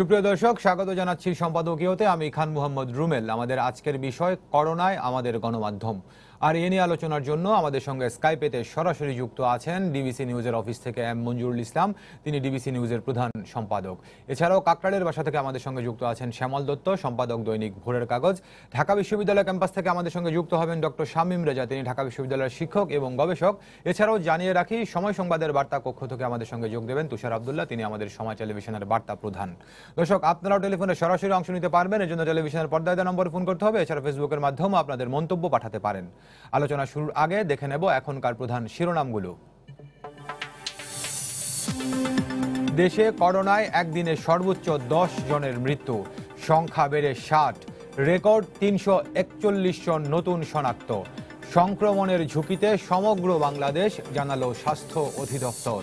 সুপ্রিয় দর্শক, স্বাগত জানাচ্ছি সম্পাদকীয়তে। আমি খান মোহাম্মদ রুমেল। আমাদের আজকের বিষয় করোনায় আমাদের গণমাধ্যম। আর এ নিয়ে আলোচনার জন্য আমাদের সঙ্গে স্কাইপেতে সরাসরি যুক্ত আছেন ডিবিসি নিউজের অফিস থেকে এম মঞ্জুরুল ইসলাম। তিনি ডিবিসি নিউজের প্রধান সম্পাদক। এছাড়াও কাকরাইলের বাসা থেকে আমাদের সঙ্গে যুক্ত আছেন শ্যামল দত্ত, সম্পাদক দৈনিক ভোরের কাগজ। ঢাকা বিশ্ববিদ্যালয় ক্যাম্পাস থেকে আমাদের সঙ্গে যুক্ত হবেন ডক্টর শামীম রেজা, তিনি ঢাকা বিশ্ববিদ্যালয়ের শিক্ষক এবং গবেষক। এছাড়াও জানিয়ে রাখি, সময় সংবাদের বার্তা কক্ষ থেকে আমাদের সঙ্গে যোগ দেবেন তুষার আব্দুল্লাহ, তিনি আমাদের সময় টেলিভিশনের বার্তা প্রধান। দর্শক, আপনারাও টেলিফোনে সরাসরি অংশ নিতে পারবেন, এর জন্য টেলিভিশনের পর্দায় দেওয়া নম্বরে ফোন করতে হবে। এছাড়া ফেসবুকের মাধ্যমে আপনাদের মন্তব্য পাঠাতে পারেন। আলোচনা শুরুর আগে দেখে নেব এখনকার প্রধান শিরোনামগুলো। দেশে করোনায় একদিনে সর্বোচ্চ 10 জনের মৃত্যু, সংখ্যা বেড়ে 60, রেকর্ড 341 জন নতুন শনাক্ত। সংক্রমণের ঝুঁকিতে সমগ্র বাংলাদেশ, জানালো স্বাস্থ্য অধিদপ্তর।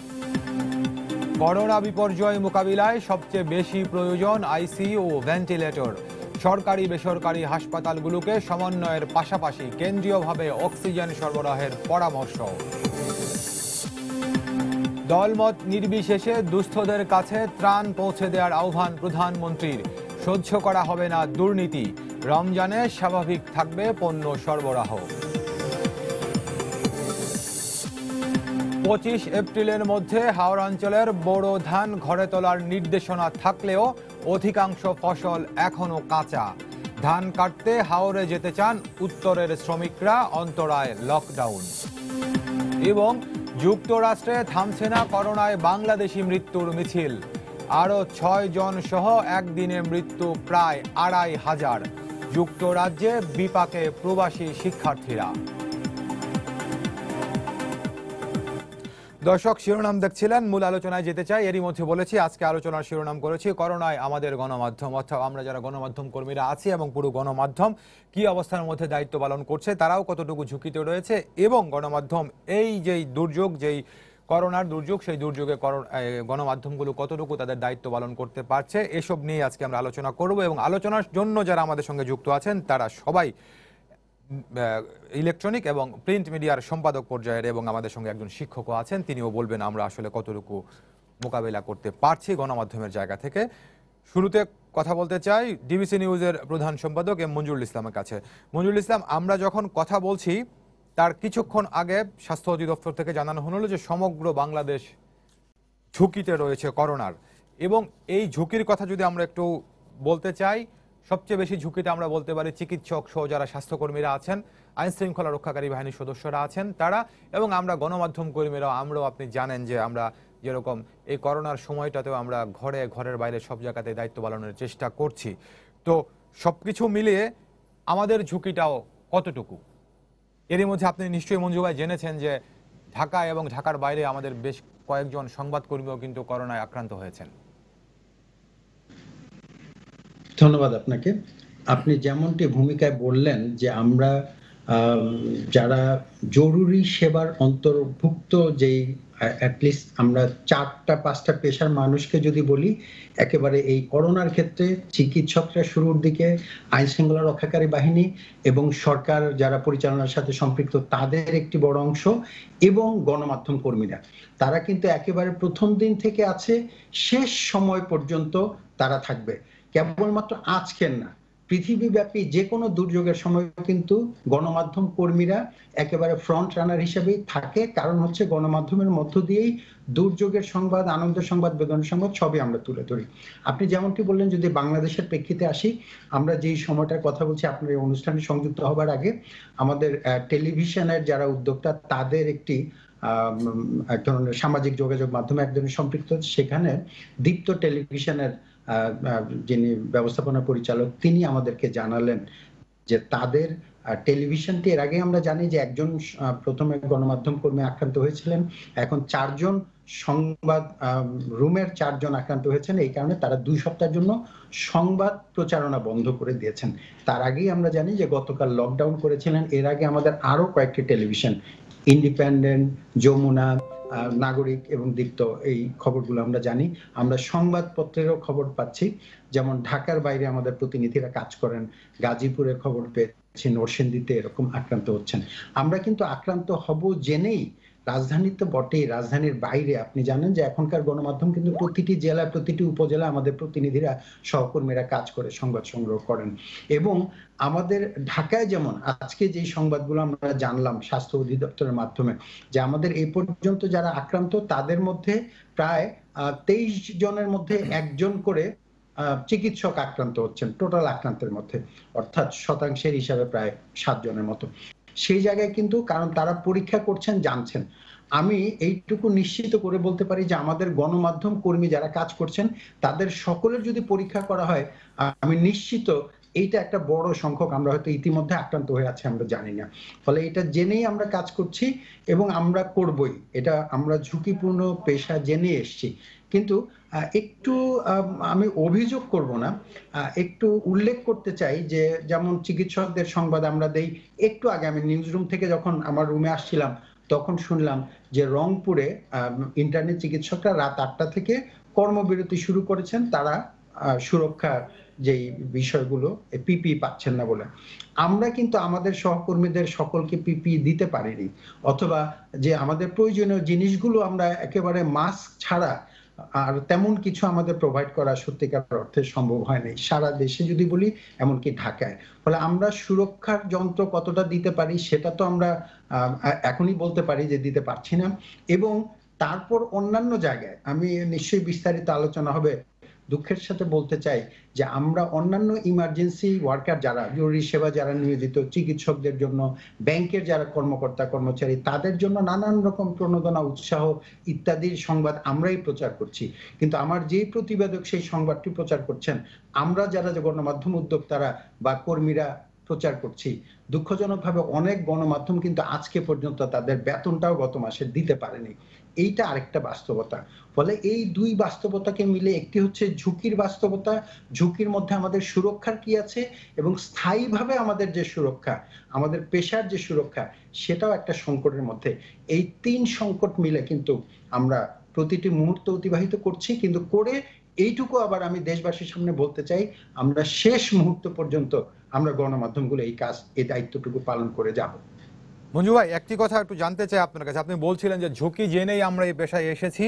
করোনা বিপর্যয় মোকাবিলায় সবচেয়ে বেশি প্রয়োজন আইসিইউ ও ভেন্টিলেটর। সরকারি বেসরকারি হাসপাতালগুলোকে সমন্বয়ের পাশাপাশি কেন্দ্রীয়ভাবে অক্সিজেন সরবরাহের পরামর্শ। দলমত নির্বিশেষে দুস্থদের কাছে ত্রাণ পৌঁছে দেওয়ার আহ্বান প্রধানমন্ত্রীর। সহ্য করা হবে না দুর্নীতি, রমজানে স্বাভাবিক থাকবে পণ্য সরবরাহ। 25 এপ্রিলের মধ্যে হাওড় অঞ্চলের বোরো ধান ঘরে তোলার নির্দেশনা থাকলেও অধিকাংশ ফসল এখনো কাঁচা। ধান কাটতে হাওড়ে যেতে চান উত্তরের শ্রমিকরা, অন্তরায় লকডাউন। এবং যুক্তরাষ্ট্রে থামছে না করোনায় বাংলাদেশি মৃত্যুর মিছিল। আরও 6 জন সহ একদিনে মৃত্যু প্রায় 2500। যুক্তরাজ্যে বিপাকে প্রবাসী শিক্ষার্থীরা। দর্শক, শিরোনাম দেখছিলেন, মূল আলোচনায় যেতে চাই। এরই মধ্যে বলেছি আজকে আলোচনার শিরোনাম করেছি করোনায় আমাদের গণমাধ্যম, অর্থাৎ আমরা যারা গণমাধ্যম কর্মীরা আছি এবং পুরো গণমাধ্যম কি অবস্থার মধ্যে দায়িত্ব পালন করছে, তারাও কতটুকু ঝুঁকিতে রয়েছে, এবং গণমাধ্যম এই যেই দুর্যোগ, যেই করোনার দুর্যোগ, সেই দুর্যোগে গণমাধ্যমগুলো কতটুকু তাদের দায়িত্ব পালন করতে পারছে, এসব নিয়ে আজকে আমরা আলোচনা করব। এবং আলোচনার জন্য যারা আমাদের সঙ্গে যুক্ত আছেন তারা সবাই ইলেকট্রনিক এবং প্রিন্ট মিডিয়ার সম্পাদক পর্যায়ের, এবং আমাদের সঙ্গে একজন শিক্ষকও আছেন, তিনিও বলবেন আমরা আসলে কতটুকু মোকাবেলা করতে পারছি গণমাধ্যমের জায়গা থেকে। শুরুতে কথা বলতে চাই ডিবিসি নিউজের প্রধান সম্পাদক এম মঞ্জুরুল ইসলামের কাছে। মঞ্জুরুল ইসলাম, আমরা যখন কথা বলছি তার কিছুক্ষণ আগে স্বাস্থ্য অধিদপ্তর থেকে জানানো হলো যে সমগ্র বাংলাদেশ ঝুঁকিতে রয়েছে করোনার, এবং এই ঝুঁকির কথা যদি আমরা একটু বলতে চাই, সবচেয়ে বেশি ঝুঁকিতে আমরা বলতে পারি চিকিৎসক সহ যারা স্বাস্থ্যকর্মীরা আছেন, আইন শৃঙ্খলা রক্ষাকারী বাহিনীর সদস্যরা আছেন তারা, এবং আমরা গণমাধ্যম কর্মীরাও। আমরাও, আপনি জানেন যে আমরা যেরকম এই করোনার সময়টাতেও আমরা ঘরের বাইরে সব জায়গাতে দায়িত্ব পালনের চেষ্টা করছি। তো সবকিছু মিলিয়ে আমাদের ঝুঁকিটাও কতটুকু? এরই মধ্যে আপনি নিশ্চয়ই মঞ্জু ভাই জেনেছেন যে ঢাকা এবং ঢাকার বাইরে আমাদের বেশ কয়েকজন সংবাদকর্মীও কিন্তু করোনায় আক্রান্ত হয়েছেন। ধন্যবাদ আপনাকে। আপনি যেমনটি ভূমিকায় বললেন যে আমরা যারা জরুরি সেবার অন্তর্ভুক্ত, যেই অ্যাটলিস্ট আমরা 4-5টা পেশার মানুষকে যদি বলি, একেবারে এই করোনার ক্ষেত্রে চিকিৎসকরা শুরুর দিকে, আইন শৃঙ্খলা রক্ষাকারী বাহিনী এবং সরকার যারা পরিচালনার সাথে সম্পৃক্ত তাদের একটি বড় অংশ, এবং গণমাধ্যম কর্মীরা, তারা কিন্তু একেবারে প্রথম দিন থেকে আছে, শেষ সময় পর্যন্ত তারা থাকবে। কেবলমাত্র আজকের না, পৃথিবীব্যাপী যে কোনো দুর্যোগের সময় কিন্তু গণমাধ্যম কর্মীরা একেবারে ফ্রন্ট রানার হিসেবেই থাকে। কারণ হচ্ছে গণমাধ্যমের মধ্য দিয়েই দুর্যোগের সংবাদ, আনন্দের সংবাদ, বেদনার সংবাদ সবই আমরা তুলে ধরি। আপনি যেমনটি বললেন, যদি বাংলাদেশের প্রেক্ষিতে আসি, আমরা যেই সময়টার কথা বলছি, আপনার এই অনুষ্ঠানে সংযুক্ত হবার আগে আমাদের টেলিভিশনের যারা উদ্যোক্তা, তাদের একটি এক ধরনের সামাজিক যোগাযোগ মাধ্যমে এক ধরনের সম্পৃক্ত, সেখানে দীপ্ত টেলিভিশনের যিনি ব্যবস্থাপনা পরিচালক, তিনি আমাদেরকে জানালেন যে তাদের টেলিভিশনটি, এর আগে আমরা জানি যে একজন প্রথমে গণমাধ্যম কর্মী আক্রান্ত হয়েছিলেন, এখন 4 জন সংবাদ রুমের 4 জন আক্রান্ত হয়েছেন। এই কারণে তারা 2 সপ্তাহের জন্য সংবাদ প্রচারণা বন্ধ করে দিয়েছেন। তার আগেই আমরা জানি যে গতকাল লকডাউন করেছিলেন। এর আগে আমাদের আরো কয়েকটি টেলিভিশন, ইন্ডিপেন্ডেন্ট, যমুনা, নাগরিক এবং দীপ্ত, এই খবরগুলো আমরা জানি। আমরা সংবাদপত্রেরও খবর পাচ্ছি, যেমন ঢাকার বাইরে আমাদের প্রতিনিধিরা কাজ করেন, গাজীপুরের খবর পেয়েছি, নরসিংদীতে এরকম আক্রান্ত হচ্ছেন। আমরা কিন্তু আক্রান্ত হব জেনেই রাজধানী তো বটেই, রাজধানীর বাইরে আপনি জানেন যে এখনকার গণমাধ্যম কিন্তু প্রতিটি জেলায়, প্রতিটি উপজেলা আমাদের প্রতিনিধিরা, সহকর্মীরা কাজ করে সংবাদ সংগ্রহ করেন। এবং আমাদের ঢাকায় যেমন আজকে যে সংবাদগুলো আমরা জানলাম স্বাস্থ্য অধিদপ্তরের মাধ্যমে, যে আমাদের এই পর্যন্ত যারা আক্রান্ত তাদের মধ্যে প্রায় 23 জনের মধ্যে একজন করে চিকিৎসক আক্রান্ত হচ্ছেন টোটাল আক্রান্তের মধ্যে, অর্থাৎ শতাংশের হিসাবে প্রায় 7 জনের মতো। সেই জায়গায় কিন্তু, কারণ তারা পরীক্ষা করছেন জানছেন, আমি এইটুকু নিশ্চিত করে বলতে পারি যে আমাদের গণমাধ্যম কর্মী যারা কাজ করছেন তাদের সকলের যদি পরীক্ষা করা হয়, আমি নিশ্চিত এইটা একটা বড় সংখ্যক আমরা হয়তো ইতিমধ্যে আক্রান্ত হয়ে আছে আমরা জানি না। ফলে এটা জেনেই আমরা কাজ করছি এবং আমরা করবই, এটা আমরা ঝুঁকিপূর্ণ পেশা জেনে এসছি। কিন্তু একটু আমি অভিযোগ করব না, একটু উল্লেখ করতে চাই যে যেমন চিকিৎসকদের সংবাদ আমরা দেই, একটু আগে আমি নিউজ রুম থেকে যখন আমার রুমে আসছিলাম তখন শুনলাম যে রংপুরে ইন্টার্নি চিকিৎসকরা রাত 8টা থেকে কর্মবিরতি শুরু করেছেন, তারা সুরক্ষার যেই বিষয়গুলো পিপি পাচ্ছেন না বলে। আমরা কিন্তু আমাদের সহকর্মীদের সকলকে পিপি দিতে পারিনি, অথবা যে আমাদের প্রয়োজনীয় জিনিসগুলো আমরা একেবারে মাস্ক ছাড়া আর তেমন কিছু আমাদের প্রোভাইড করা সত্যিকার অর্থে সম্ভব হয়নি সারা দেশে যদি বলি, এমনকি ঢাকায়। ফলে আমরা সুরক্ষার যন্ত্র কতটা দিতে পারি সেটা তো আমরা এখনই বলতে পারি যে দিতে পারছি না। এবং তারপর অন্যান্য জায়গায় আমি নিশ্চয়ই বিস্তারিত আলোচনা হবে, দুঃখের সাথে বলতে চাই যে আমরা অন্যান্য ইমার্জেন্সি ওয়ার্কার যারা, জরুরি সেবা যারা নিয়োজিত, চিকিৎসকদের জন্য, ব্যাংকের যারা কর্মকর্তা কর্মচারী, তাদের জন্য নানান রকম প্রণোদনা, উৎসাহ ইত্যাদির সংবাদ আমরাই প্রচার করছি। কিন্তু আমার যেই প্রতিবেদক সেই সংবাদটি প্রচার করছেন, আমরা যারা গণমাধ্যম উদ্যোক্তারা বা কর্মীরা প্রচার করছি, দুঃখজনকভাবে অনেক গণমাধ্যম কিন্তু আজকে পর্যন্ত তাদের বেতনটাও গত মাসে দিতে পারেনি। এইটা আরেকটা বাস্তবতা। ফলে এই দুই বাস্তবতাকে মিলে একটি হচ্ছে ঝুঁকির বাস্তবতা, ঝুঁকির মধ্যে আমাদের সুরক্ষার কি আছে, এবং স্থায়ীভাবে আমাদের যে সুরক্ষা, আমাদের পেশার যে সুরক্ষা, সেটাও একটা সংকটের মধ্যে। এই 3 সংকট মিলে কিন্তু আমরা প্রতিটি মুহূর্ত অতিবাহিত করছি, কিন্তু করে এইটুকু আবার আমি দেশবাসীর সামনে বলতে চাই, আমরা শেষ মুহূর্ত পর্যন্ত আমরা গণমাধ্যমগুলো এই কাজ, এই দায়িত্বটুকু পালন করে যাব। মঞ্জু ভাই, একটি কথা একটু জানতে চাই আপনার কাছে। আপনি বলছিলেন যে ঝুঁকি জেনেই আমরা এই পেশায় এসেছি,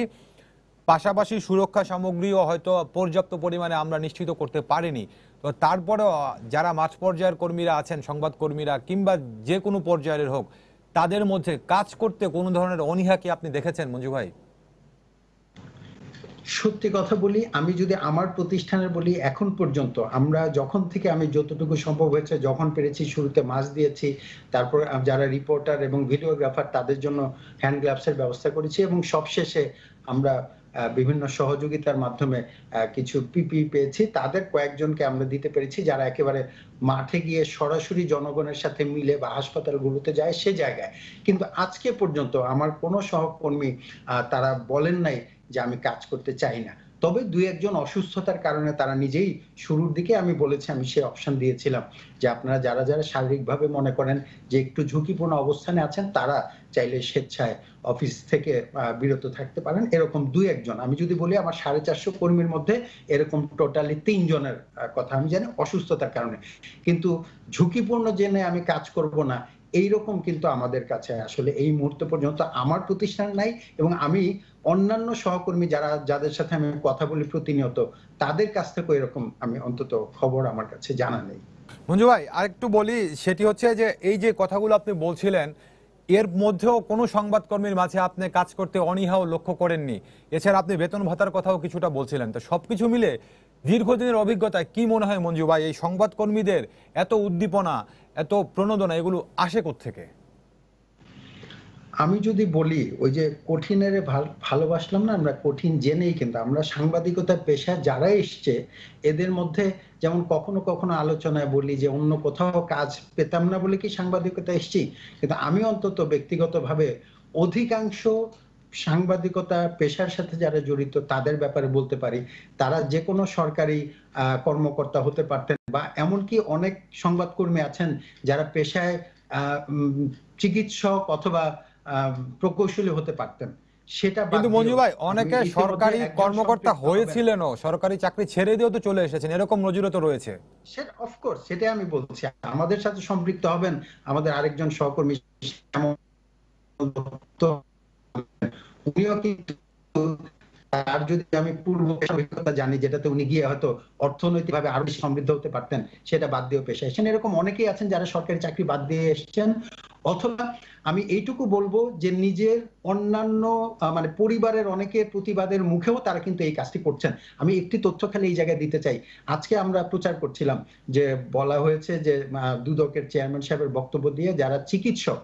পাশাপাশি সুরক্ষা সামগ্রীও হয়তো পর্যাপ্ত পরিমাণে আমরা নিশ্চিত করতে পারিনি। তো তারপরেও যারা মাঠ পর্যায়ের কর্মীরা আছেন, সংবাদ কর্মীরা কিংবা যে কোনো পর্যায়ের হোক, তাদের মধ্যে কাজ করতে কোনো ধরনের অনীহা কি আপনি দেখেছেন মঞ্জু ভাই? সত্যি কথা বলি, আমি যদি আমার প্রতিষ্ঠানের বলি, এখন পর্যন্ত আমরা যখন থেকে, আমি যতটুকু সম্ভব হয়েছে যখন পেরেছি শুরুতে মাস্ক দিয়েছি, তারপর যারা রিপোর্টার এবং ভিডিওগ্রাফার তাদের জন্য হ্যান্ড গ্লাভসের ব্যবস্থা করেছি, এবং সবশেষে আমরা বিভিন্ন সহযোগিতার মাধ্যমে কিছু পিপি পেয়েছি, তাদের কয়েকজনকে আমরা দিতে পেরেছি যারা একেবারে মাঠে গিয়ে সরাসরি জনগণের সাথে মিলে বা হাসপাতালগুলোতে যায় সে জায়গায়। কিন্তু আজকে পর্যন্ত আমার কোনো সহকর্মী তারা বলেন নাই যে আমি কাজ করতে চাই না। তবে 2-1 অসুস্থতার কারণে তারা নিজেই শুরুর দিকে, আমি বলেছি, আমি সেই অপশন দিয়েছিলাম যে আপনারা যারা যারা শারীরিকভাবে মনে করেন যে একটু ঝুঁকিপূর্ণ অবস্থানে আছেন, তারা চাইলে স্বেচ্ছায় অফিস থেকে বিরত থাকতে পারেন। এরকম 2-1, আমি যদি বলি আমার 450 কর্মীর মধ্যে এরকম টোটালি 3 জনের কথা আমি জানি অসুস্থতার কারণে। কিন্তু ঝুঁকিপূর্ণ জেনে আমি কাজ করব না, এইরকম কিন্তু আমাদের কাছে আসলে এই মুহূর্ত পর্যন্ত আমার প্রতিষ্ঠান নাই। এবং আমি অন্যান্য সহকর্মী যারা, যাদের সাথে আমি কথা বলি প্রতিনিয়ত, তাদের কাছ থেকে এরকম আমি অন্তত খবর আমার কাছে জানা নেই। মঞ্জু ভাই, আরেকটু বলি, সেটি হচ্ছে যে এই যে কথাগুলো আপনি বলছিলেন, এর মধ্যেও কোনো সংবাদকর্মীর মাঝে আপনি কাজ করতে অনীহাও লক্ষ্য করেননি। এছাড়া আপনি বেতন ভাতার কথাও কিছুটা বলছিলেন। তো সবকিছু মিলে দীর্ঘদিনের অভিজ্ঞতায় কি মনে হয় মঞ্জু ভাই, এই সংবাদকর্মীদের এত উদ্দীপনা, এত প্রণোদনা এগুলো আসে কোত্থেকে? আমি যদি বলি, ওই যে কঠিনের ভালোবাসলাম না, আমরা কঠিন জেনেই কিন্তু আমরা সাংবাদিকতার পেশায় যারা এসছে এদের মধ্যে, যেমন কখনো কখনো আলোচনায় বলি যে অন্য কোথাও কাজ পেতাম না বলে কি সাংবাদিকতা এসছি, কিন্তু আমি অন্তত ব্যক্তিগতভাবে অধিকাংশ সাংবাদিকতা পেশার সাথে যারা জড়িত তাদের ব্যাপারে বলতে পারি, তারা যে কোনো সরকারি কর্মকর্তা হতে পারতেন, বা এমনকি অনেক সংবাদকর্মী আছেন যারা পেশায় চিকিৎসক অথবা প্রকৌশলী হতে পারতেন। সেটা কিন্তু মঞ্জু ভাই, অনেকে সরকারি কর্মকর্তা হয়েছিলেনও, সরকারি চাকরি ছেড়ে দিয়েও তো চলে এসেছেন, এরকম নজিরও তো রয়েছে। সেটা অফকোর্স, সেটাই আমি বলছি, আমাদের সাথে সম্পৃক্ত হবেন আমাদের আরেকজন সহকর্মী উনিও কিন্তু, তার যদি আমি পূর্ব অভিজ্ঞতা জানি যেটাতে উনি গিয়ে হয়তো অর্থনৈতিকভাবে আরো বেশি সমৃদ্ধ হতে পারতেন, সেটা বাদ দিয়ে পেশা এসেছেন। এরকম অনেকেই আছেন যারা সরকারি চাকরি বাদ দিয়ে এসেছেন। অথবা আমি এইটুকু বলবো যে নিজের অন্যান্য মানে পরিবারের অনেকের প্রতিবাদের মুখেও তারা কিন্তু এই কাজটি করছেন। আমি একটি তথ্য খালি এই জায়গায় দিতে চাই। আজকে আমরা প্রচার করছিলাম যে বলা হয়েছে যে দুদকের চেয়ারম্যান সাহেবের বক্তব্য দিয়ে যারা চিকিৎসক,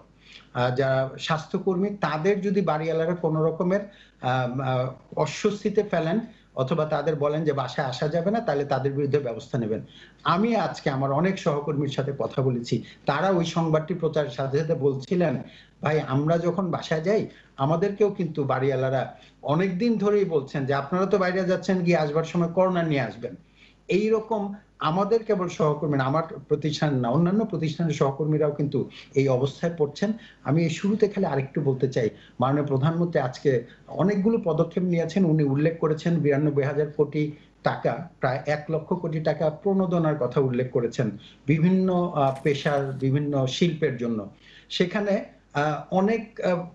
যারা স্বাস্থ্যকর্মী, তাদের যদি বাড়িওয়ালারা কোনো রকমের অস্বস্তিতে ফেলেন অথবা তাদের বলেন যে বাসায় আসা যাবে না, তাহলে তাদের বিরুদ্ধে ব্যবস্থা নেবেন। আমি আজকে আমার অনেক সহকর্মীর সাথে কথা বলেছি, তারা ওই সংবাদটি প্রচারের সাথে সাথে বলছিলেন, ভাই আমরা যখন বাসায় যাই আমাদেরকেও কিন্তু বাড়িওয়ালারা অনেকদিন ধরেই বলছেন যে আপনারা তো বাইরে যাচ্ছেন, গিয়ে আসবার সময় করোনা নিয়ে আসবেন। এইরকম আমাদের কেবল সহকর্মী না, আমার প্রতিষ্ঠান না, অন্যান্য প্রতিষ্ঠানের সহকর্মীরাও কিন্তু এই অবস্থায় পড়ছেন। আমি এই শুরুতে খালি আরেকটু বলতে চাই, মাননীয় প্রধানমন্ত্রী আজকে অনেকগুলো পদক্ষেপ নিয়েছেন। উনি উল্লেখ করেছেন 92,000 কোটি টাকা, প্রায় 1 লক্ষ কোটি টাকা প্রণোদনার কথা উল্লেখ করেছেন বিভিন্ন পেশার, বিভিন্ন শিল্পের জন্য। সেখানে অনেক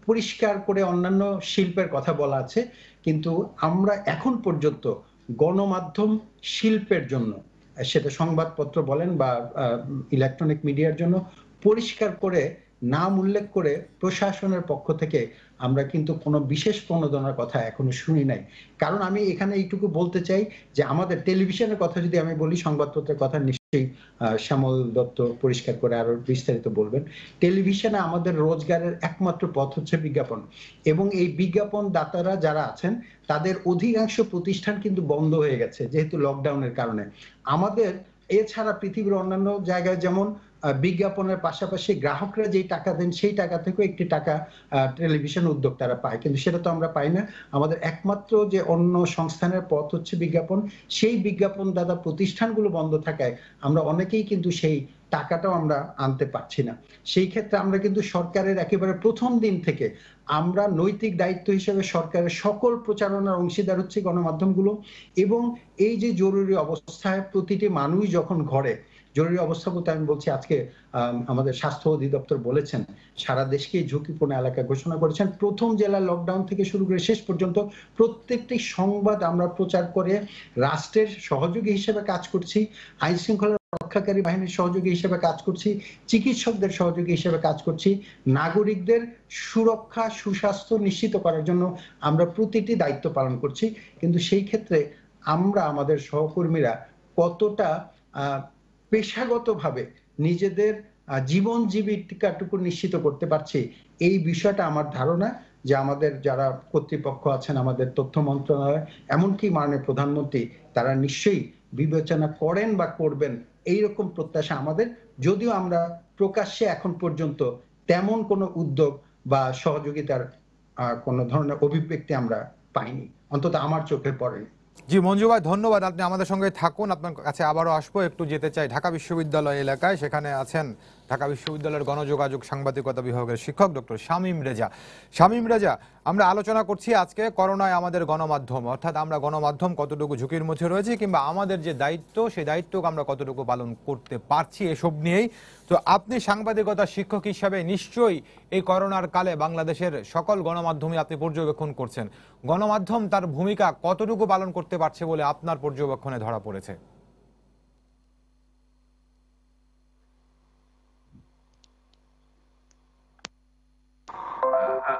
পরিষ্কার করে অন্যান্য শিল্পের কথা বলা আছে, কিন্তু আমরা এখন পর্যন্ত গণমাধ্যম শিল্পের জন্য, সেটা সংবাদপত্র বলেন বা ইলেকট্রনিক মিডিয়ার জন্য, পরিষ্কার করে নাম উল্লেখ করে প্রশাসনের পক্ষ থেকে আমরা কিন্তু কোনো বিশেষ প্রণোদনার কথা এখনো শুনি নাই। কারণ আমি এখানে এইটুকু বলতে চাই যে আমাদের টেলিভিশনের কথা যদি আমি বলি, সংবাদপত্রের কথা নিশ্চয়ই শ্যামল দত্ত পরিষ্কার করে আরো বিস্তারিত বলবেন। টেলিভিশনে আমাদের রোজগারের একমাত্র পথ হচ্ছে বিজ্ঞাপন, এবং এই বিজ্ঞাপন দাতারা যারা আছেন তাদের অধিকাংশ প্রতিষ্ঠান কিন্তু বন্ধ হয়ে গেছে যেহেতু লকডাউনের কারণে। আমাদের এছাড়া পৃথিবীর অন্যান্য জায়গায় যেমন বিজ্ঞাপনের পাশাপাশি গ্রাহকরা যেই টাকা দেন সেই টাকা থেকেও একটি টাকা টেলিভিশন উদ্যোক্তারা পায়, কিন্তু সেটা তো আমরা পাই না। আমাদের একমাত্র যে অন্য সংস্থানের পথ হচ্ছে বিজ্ঞাপন। সেই বিজ্ঞাপন দাতা প্রতিষ্ঠানগুলো বন্ধ থাকায় আমরা অনেকেই কিন্তু সেই টাকাটাও আমরা আনতে পারছি না। সেই ক্ষেত্রে আমরা কিন্তু সরকারের একেবারে প্রথম দিন থেকে আমরা নৈতিক দায়িত্ব হিসেবে সরকারের সকল প্রচারণার অংশীদার হচ্ছে গণমাধ্যমগুলো। এবং এই যে জরুরি অবস্থায় প্রতিটি মানুষ যখন ঘরে, জরুরি অবস্থা বলতে আমি বলছি আজকে আমাদের স্বাস্থ্য অধিদপ্তর বলেছেন সারা দেশকেই ঝুঁকিপূর্ণ এলাকা ঘোষণা করেছেন। প্রথম জেলা লকডাউন থেকে শুরু করে শেষ পর্যন্ত প্রত্যেকটি সংবাদ আমরা প্রচার করে রাষ্ট্রের সহযোগী হিসেবে কাজ করছি, আইন শৃঙ্খলা রক্ষাকারী বাহিনীর সহযোগী হিসেবে কাজ করছি, চিকিৎসকদের সহযোগী হিসেবে কাজ করছি। নাগরিকদের সুরক্ষা, সুস্বাস্থ্য নিশ্চিত করার জন্য আমরা প্রতিটি দায়িত্ব পালন করছি। কিন্তু সেই ক্ষেত্রে আমরা আমাদের সহকর্মীরা কতটা পেশাগতভাবে নিজেদের জীবন জীবিকাটুকু নিশ্চিত করতে পারছি, এই বিষয়টা আমার ধারণা যে আমাদের যারা কর্তৃপক্ষ আছেন, আমাদের তথ্য মন্ত্রণালয়, এমনকি মাননীয় প্রধানমন্ত্রী, তারা নিশ্চয়ই বিবেচনা করেন বা করবেন, এইরকম প্রত্যাশা আমাদের। যদিও আমরা প্রকাশ্যে এখন পর্যন্ত তেমন কোনো উদ্যোগ বা সহযোগিতার কোনো ধরনের অভিব্যক্তি আমরা পাইনি, অন্তত আমার চোখে পড়েনি। জি মঞ্জু ভাই, ধন্যবাদ। আপনি আমাদের সঙ্গে থাকুন, আপনার কাছে আবারও আসবো। একটু যেতে চাই ঢাকা বিশ্ববিদ্যালয় এলাকায়। সেখানে আছেন ঢাকা বিশ্ববিদ্যালয়ের গণযোগাযোগ সাংবাদিকতা বিভাগের শিক্ষক ডক্টর শামীম রেজা। শামীম রেজা, আমরা আলোচনা করছি আজকে করোনায় আমাদের গণমাধ্যম, অর্থাৎ আমরা গণমাধ্যম কতটুকু ঝুঁকির মধ্যে রয়েছি, কিংবা আমাদের যে দায়িত্ব সেই দায়িত্বকে আমরা কতটুকু পালন করতে পারছি, এসব নিয়েই। তো আপনি সাংবাদিকতা শিক্ষক হিসাবে নিশ্চয়ই এই করোনার কালে বাংলাদেশের সকল গণমাধ্যমে আপনি পর্যবেক্ষণ করছেন। গণমাধ্যম তার ভূমিকা কতটুকু পালন করতে পারছে বলে আপনার পর্যবেক্ষণে ধরা পড়েছে?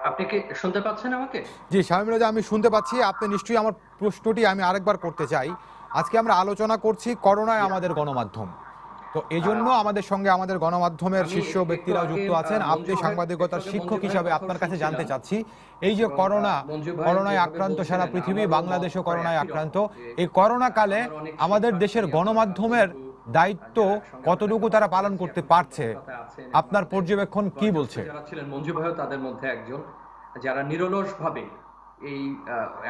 আপনি কি শুনতে পাচ্ছেন আমাকে? জি শামীম রেজা, আমি শুনতে পাচ্ছি। আপনি নিশ্চয়ই আমার প্রশ্নটি আমি আরেকবার করতে চাই। আজকে আমরা আলোচনা করছি করোনায় আমাদের গণমাধ্যম, তো এই জন্য আমাদের সঙ্গে আমাদের গণমাধ্যমের শীর্ষ ব্যক্তিরাও যুক্ত আছেন। আপনি সাংবাদিকতার শিক্ষক হিসাবে আপনার কাছে জানতে চাচ্ছি, এই যে করোনায় আক্রান্ত সারা পৃথিবী, বাংলাদেশও করোনায় আক্রান্ত, এই করোনা কালে আমাদের দেশের গণমাধ্যমের দায়িত্ব কতটুকু তারা পালন করতে পারছে, আপনার পর্যবেক্ষণ কি বলছে? যারা ছিলেন মঞ্জু ভাইও তাদের মধ্যে একজন, যারা নিরলসভাবে এই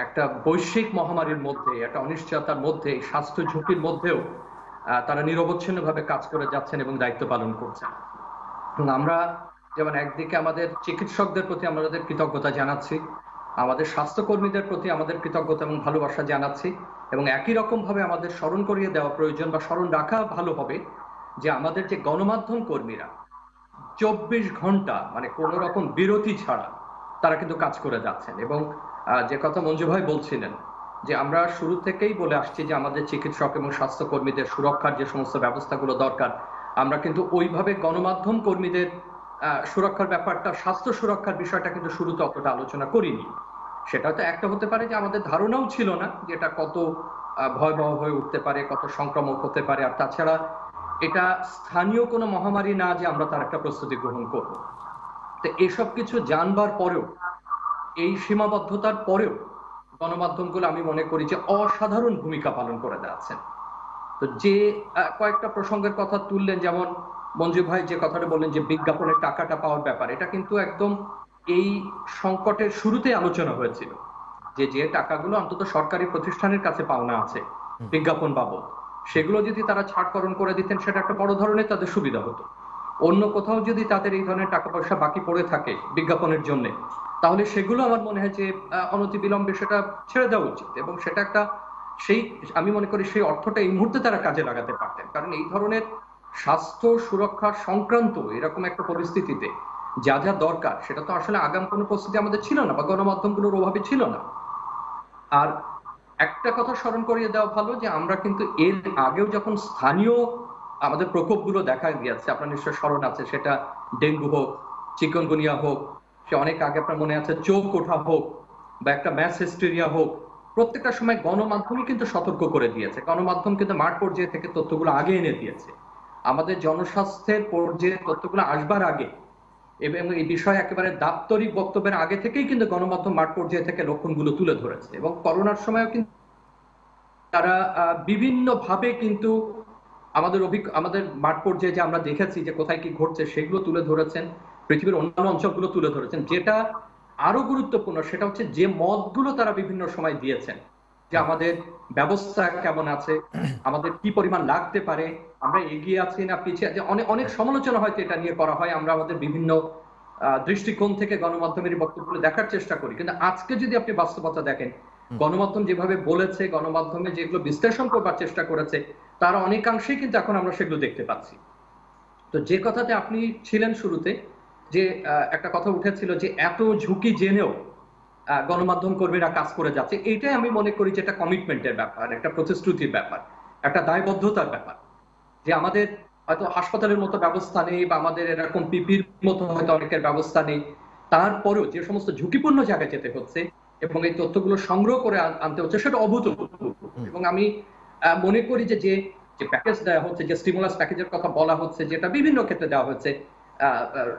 একটা বৈশ্বিক মহামারীর মধ্যে, একটা অনিশ্চয়তার মধ্যে, স্বাস্থ্য ঝুঁকির মধ্যেও তারা নিরবচ্ছিন্নভাবে কাজ করে যাচ্ছেন এবং দায়িত্ব পালন করছেন। আমরা যেমন একদিকে আমাদের চিকিৎসকদের প্রতি আমাদের কৃতজ্ঞতা জানাচ্ছি, আমাদের স্বাস্থ্যকর্মীদের প্রতি আমাদের কৃতজ্ঞতা এবং ভালোবাসা জানাচ্ছি, এবং একই রকম ভাবে আমাদের স্মরণ করিয়ে দেওয়া প্রয়োজন বা স্মরণ রাখা ভালো হবে যে আমাদের যে গণমাধ্যম কর্মীরা 24 ঘন্টা মানে কোনো রকম বিরতি ছাড়া তারা কিন্তু কাজ করে যাচ্ছেন। এবং যে কথা মঞ্জু ভাই বলছিলেন যে আমরা শুরু থেকেই বলে আসছি যে আমাদের চিকিৎসক এবং স্বাস্থ্যকর্মীদের সুরক্ষার যে সমস্ত ব্যবস্থাগুলো দরকার, আমরা কিন্তু ওইভাবে গণমাধ্যম কর্মীদের সুরক্ষার ব্যাপারটা, স্বাস্থ্য সুরক্ষার বিষয়টা কিন্তু শুরুতে অতটা আলোচনা করিনি। সেটা তো একটা হতে পারে যে আমাদের ধারণাও ছিল না যে এটা কত ভয়াবহ হয়ে উঠতে পারে, কত সংক্রামক হতে পারে। আর তাছাড়া এটা স্থানীয় কোনো মহামারী না যে আমরা তার একটা প্রস্তুতি গ্রহণ করব। তো এসব কিছু জানবার পরেও, এই সীমাবদ্ধতার পরেও গণমাধ্যমগুলো আমি মনে করি যে অসাধারণ ভূমিকা পালন করে যাচ্ছেন। তো যে কয়েকটা প্রসঙ্গের কথা তুললেন, যেমন মঞ্জু ভাই যে কথাটা বললেন যে বিজ্ঞাপনের টাকাটা পাওয়ার ব্যাপার, এটা কিন্তু একদম এই সংকটের শুরুতে আলোচনা হয়েছিল যে যে টাকাগুলো অন্তত সরকারি প্রতিষ্ঠানের কাছে পাওনা আছে বিজ্ঞাপন বাবদ, সেগুলো যদি তারা ছাড়করণ করে দিতেন সেটা একটা বড় ধরনের তাদের সুবিধা হতো। অন্য কোথাও যদি তাদের এই ধরনের টাকা পয়সা বাকি পড়ে থাকে বিজ্ঞাপনের জন্য, তাহলে সেগুলো আমার মনে হয় যে অনতিবিলম্বে সেটা ছেড়ে দেওয়া উচিত। এবং সেটা একটা, সেই আমি মনে করি সেই অর্থটা এই মুহূর্তে তারা কাজে লাগাতে পারতেন। কারণ এই ধরনের স্বাস্থ্য সুরক্ষা সংক্রান্ত এরকম একটা পরিস্থিতিতে যা যা দরকার সেটা তো আসলে আগাম কোনো প্রস্তুতি আমাদের ছিল না, বা গণমাধ্যমগুলোর অভাবে ছিল না। আর একটা কথা স্মরণ করিয়ে দেওয়া ভালো যে আমরা কিন্তু এর আগেও যখন স্থানীয় আমাদের প্রকোপগুলো দেখা গিয়েছে, আপনার নিশ্চয় স্মরণ আছে, সেটা ডেঙ্গু হোক, চিকনগুনিয়া হোক, সে অনেক আগে আপনার মনে আছে চোখ ওঠা হোক, বা একটা ম্যাস হিস্টেরিয়া হোক, প্রত্যেকটা সময় গণমাধ্যমই কিন্তু সতর্ক করে দিয়েছে। গণমাধ্যম কিন্তু মাঠ পর্যায়ে থেকে তথ্যগুলো আগে এনে দিয়েছে, আমাদের জনস্বাস্থ্যের পর্যায়ে তথ্যগুলো আসবার আগে, এবং এই বিষয়ে একেবারে দাপ্তরিক বক্তব্যের আগে থেকেই কিন্তু গণমাধ্যম মাঠ পর্যায়ে থেকে লক্ষণগুলো তুলে ধরেছে। এবং করোনার সময়ও কিন্তু তারা বিভিন্ন ভাবে কিন্তু আমাদের মাঠ পর্যায়ে যে আমরা দেখেছি যে কোথায় কি ঘটছে সেগুলো তুলে ধরেছেন, পৃথিবীর অন্যান্য অঞ্চলগুলো তুলে ধরেছেন। যেটা আরো গুরুত্বপূর্ণ সেটা হচ্ছে যে মতগুলো তারা বিভিন্ন সময় দিয়েছেন যে আমাদের ব্যবস্থা কেমন আছে, আমাদের কি পরিমাণ লাগতে পারে, আমরা এগিয়ে আছি না পিছিয়ে আছি। অনেক অনেক সমালোচনা হয়তো এটা নিয়ে করা হয়, আমরা আমাদের বিভিন্ন দৃষ্টিকোণ থেকে গণমাধ্যমের বক্তব্যগুলো দেখার চেষ্টা করি। কিন্তু আজকে যদি আপনি বাস্তবতা দেখেন, গণমাধ্যম যেভাবে বলেছে, গণমাধ্যমে যেগুলো বিশ্লেষণ করবার চেষ্টা করেছে, তার অনেকাংশেই কিন্তু এখন আমরা সেগুলো দেখতে পাচ্ছি। তো যে কথাতে আপনি ছিলেন শুরুতে, যে একটা কথা উঠেছিল যে এত ঝুঁকি জেনেও গণমাধ্যম কর্মীরা কাজ করে যাচ্ছে, এইটাই আমি মনে করি যে একটা কমিটমেন্টের ব্যাপার, একটা প্রতিশ্রুতির ব্যাপার, একটা দায়বদ্ধতার ব্যাপার। যে আমাদের হয়তো হাসপাতালের মতো ব্যবস্থা নেই, বা আমাদের এরকম পিপির মতো হয়তো অনেকের ব্যবস্থা নেই, তারপরেও যে সমস্ত ঝুঁকিপূর্ণ জায়গায় যেতে হচ্ছে এবং এই তথ্যগুলো সংগ্রহ করে আনতে হচ্ছে, সেটা অভূতপূর্ব। এবং আমি মনে করি যে যে প্যাকেজ দেওয়া হচ্ছে, যে স্টিমুলাস প্যাকেজের কথা বলা হচ্ছে, যেটা বিভিন্ন ক্ষেত্রে দেওয়া হচ্ছে,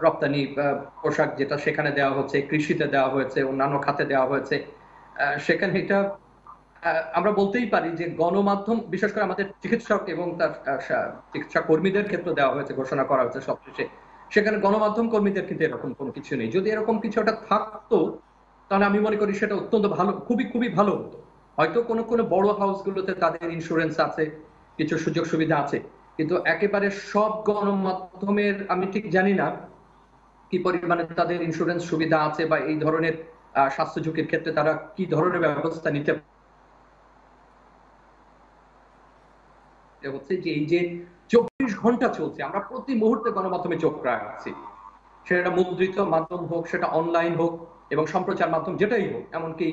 রপ্তানি পোশাক যেটা সেখানে দেওয়া হচ্ছে, কৃষিতে দেওয়া হয়েছে, অন্যান্য খাতে দেওয়া হয়েছে, সেখানে এটা আমরা বলতেই পারি যে গণমাধ্যম, বিশেষ করে আমাদের চিকিৎসক এবং তার চিকিৎসা কর্মীদের ক্ষেত্রে দেওয়া হয়েছে, ঘোষণা করা হয়েছে সবশেষে, সেখানে গণমাধ্যম কর্মীদের কিন্তু এরকম কোনো কিছু নেই। যদি এরকম কিছু একটা থাকতো তাহলে আমি মনে করি সেটা অত্যন্ত ভালো, খুবই খুবই ভালো হতো। হয়তো কোনো কোনো বড় হাউসগুলোতে তাদের ইন্স্যুরেন্স আছে, কিছু সুযোগ সুবিধা আছে, কিন্তু একেবারে সব গণমাধ্যমের আমি ঠিক জানি না কি পরিমাণে তাদের ইন্স্যুরেন্স সুবিধা আছে, বা এই ধরনের স্বাস্থ্য ঝুঁকির ক্ষেত্রে তারা কি ধরনের ব্যবস্থা নিতে হচ্ছে। যে এই যে 24 ঘন্টা চলছে, আমরা প্রতি মুহূর্তে গণমাধ্যমে চোখ রাখছি, সেটা মুদ্রিত মাধ্যম হোক, সেটা অনলাইন হোক, এবং সম্প্রচার মাধ্যম যেটাই হোক, এমনকি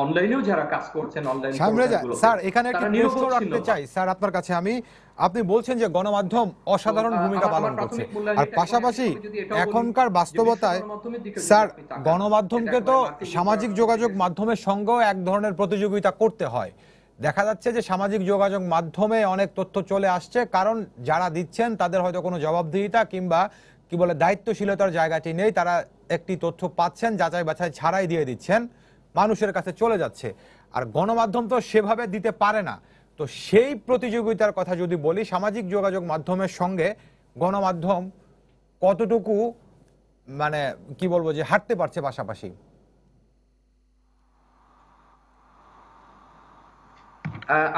অনলাইনেও যারা কাজ করছেন, অনলাইন স্যার এখানে একটি প্রশ্ন রাখতে চাই স্যার আপনার কাছে। আপনি বলছেন যে গণমাধ্যম অসাধারণ ভূমিকা পালন করছে, আর পাশাপাশি এখনকার বাস্তবতায় স্যার গণমাধ্যমকে তো সামাজিক যোগাযোগ মাধ্যমের সঙ্গেও এক ধরনের প্রতিযোগিতা করতে হয়। দেখা যাচ্ছে যে সামাজিক যোগাযোগ মাধ্যমে অনেক তথ্য চলে আসছে, কারণ যারা দিচ্ছেন তাদের হয়তো কোনো জবাবদিহিতা কিংবা কি বলে দায়িত্বশীলতার জায়গাটি নেই, তারা একটি তথ্য পাচ্ছেন, যাচাই বাছাই ছাড়াই দিয়ে দিচ্ছেন, মানুষের কাছে চলে যাচ্ছে। আর গণমাধ্যম তো সেভাবে দিতে পারে না। তো সেই প্রতিযোগিতার কথা যদি বলি, সামাজিক যোগাযোগ মাধ্যমের সঙ্গে গণমাধ্যম কতটুকু মানে কি বলবো যে হাঁটতে পারছে পাশাপাশি?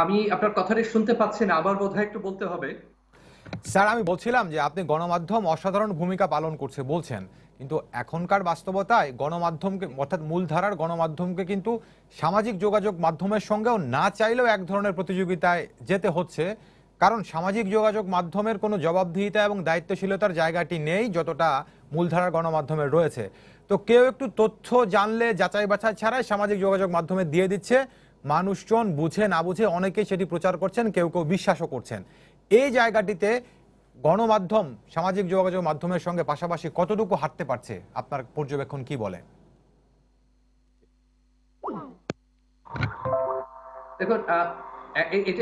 আমি আপনার কথাটা শুনতে পাচ্ছি না, আবার বোধহয় একটু বলতে হবে। স্যার আমি বলছিলাম যে আপনি গণমাধ্যম অসাধারণ ভূমিকা পালন করছে বলছেন, কিন্তু এখনকার বাস্তবতায় গণমাধ্যমকে, অর্থাৎ মূলধারার গণমাধ্যমকে কিন্তু সামাজিক যোগাযোগ মাধ্যমের সঙ্গেও না চাইলেও এক ধরনের প্রতিযোগিতায় যেতে হচ্ছে, কারণ সামাজিক যোগাযোগ মাধ্যমের কোনো জবাবদিহিতা এবং দায়িত্বশীলতার জায়গাটি নেই, যতটা মূলধারার গণমাধ্যমে রয়েছে। তো কেউ একটু তথ্য জানলে যাচাই বাছাই ছাড়াই সামাজিক যোগাযোগ মাধ্যমে দিয়ে দিচ্ছে, মানুষজন বুঝে না বুঝে অনেকেই সেটি প্রচার করছেন, কেউ কেউ বিশ্বাসও করছেন। এই জায়গাটিতে গণমাধ্যম সামাজিক যোগাযোগ মাধ্যমের সঙ্গে পাশাপাশি কতটুকু হাঁটতে পারছে, আপনার পর্যবেক্ষণ কি বলে? দেখুন,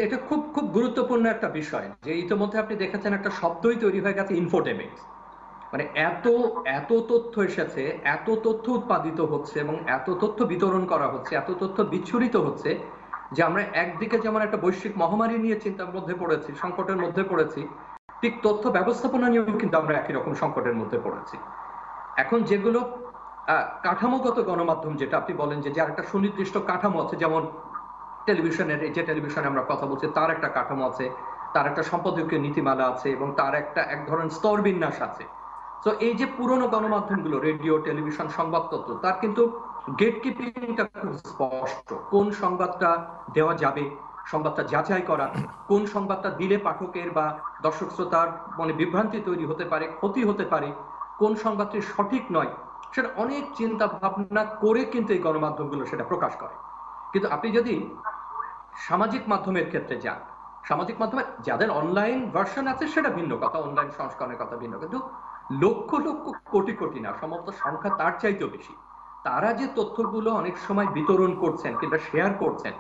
এটা খুব খুব গুরুত্বপূর্ণ একটা বিষয় যে ইতিমধ্যে আপনি দেখেছেন একটা শব্দই তৈরি হয়ে গেছে ইনফোটেমিক। মানে এত এত তথ্য এসেছে, এত তথ্য উৎপাদিত হচ্ছে এবং এত তথ্য বিতরণ করা হচ্ছে, এত তথ্য বিচ্ছুরিত হচ্ছে যে আমরা একদিকে যেমন একটা বৈশ্বিক মহামারী নিয়ে চিন্তার মধ্যে পড়েছি, সংকটের মধ্যে পড়েছি, ঠিক তথ্য ব্যবস্থাপনা নিয়েও কিন্তু আমরা একই রকম সংকটের মধ্যে পড়েছি। এখন যেগুলো কাঠামোগত গণমাধ্যম, যেটা আপনি বলেন যে যার একটা সুনির্দিষ্ট কাঠামো আছে, যেমন টেলিভিশনের, এই যে টেলিভিশনে আমরা কথা বলছি তার একটা কাঠামো আছে, তার একটা সম্পাদকীয় নীতিমালা আছে এবং তার একটা এক ধরনের স্তর বিন্যাস আছে। তো এই যে পুরনো গণমাধ্যমগুলো, রেডিও, টেলিভিশন, সংবাদপত্র, তার কিন্তু গেট কিপিংটা খুব স্পষ্ট। কোন সংবাদটা দেওয়া যাবে, সংবাদটা যাচাই করা, কোন সংবাদটা দিলে পাঠকের বা দর্শক শ্রোতার মনে বিভ্রান্তি তৈরি হতে পারে, ক্ষতি হতে পারে, কোন সংবাদটি সঠিক নয়, সেটা অনেক চিন্তা ভাবনা করে কিন্তু এই গণমাধ্যমগুলো সেটা প্রকাশ করে। কিন্তু আপনি যদি সামাজিক মাধ্যমের ক্ষেত্রে যান, সামাজিক মাধ্যমে যাদের অনলাইন ভার্সন আছে সেটা ভিন্ন কথা, অনলাইন সংস্করণের কথা ভিন্ন, কিন্তু লক্ষ লক্ষ কোটি কোটি না, সম্ভবত সংখ্যা তার চাইতেও বেশি, তারা যে তথ্যগুলো অনেক সময় বিতরণ করছেন কিংবা শেয়ার করছেন,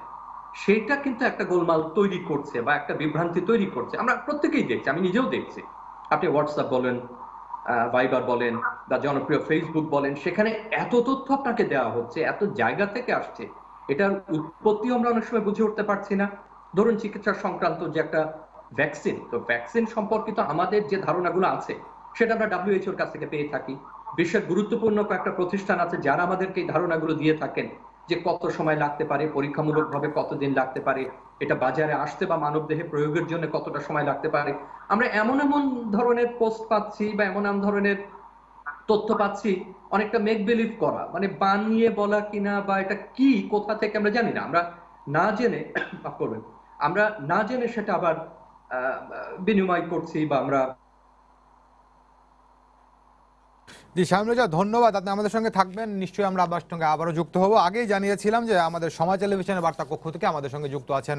সেটা কিন্তু একটা গোলমাল তৈরি করছে বা একটা বিভ্রান্তি তৈরি করছে। আমরা প্রত্যেকেই দেখছি, আমি নিজেও দেখছি। আপনি হোয়াটসঅ্যাপ বলেন, ভাইবার বলেন বা জনপ্রিয় ফেসবুক বলেন, সেখানে এত তথ্য আপনাকে দেওয়া হচ্ছে, এত জায়গা থেকে আসছে, এটার উৎপত্তি আমরা অনেক সময় বুঝে উঠতে পারছি না। ধরুন চিকিৎসা সংক্রান্ত যে একটা ভ্যাকসিন, তো ভ্যাকসিন সম্পর্কিত আমাদের যে ধারণাগুলো আছে সেটা আমরা WHO এর কাছ থেকে পেয়ে থাকি। বিশ্বের গুরুত্বপূর্ণ কয়েকটা প্রতিষ্ঠান আছে যারা আমাদেরকে এই ধারণাগুলো দিয়ে থাকেন যে কত সময় লাগতে পারে, পরীক্ষামূলকভাবে কতদিন লাগতে পারে, এটা বাজারে আসতে বা মানবদেহে প্রয়োগের জন্য কতটা সময় লাগতে পারে। আমরা এমন এমন ধরনের পোস্ট পাচ্ছি বা এমন এমন ধরনের তথ্য পাচ্ছি, অনেকটা মেক বিলিভ করা, মানে বানিয়ে বলা কিনা বা এটা কি কোথা থেকে আমরা জানি না, আমরা না জেনে মাফ করবেন, আমরা না জেনে সেটা আবার বিনিময় করছি বা আমরা। জি শামীম রেজা, ধন্যবাদ, আপনি আমাদের সঙ্গে থাকবেন, নিশ্চয়ই আমরা আপনার সঙ্গে আবারও যুক্ত হব। আগেই জানিয়েছিলাম যে আমাদের সময় টেলিভিশনের বার্তা কক্ষ থেকে আমাদের সঙ্গে যুক্ত আছেন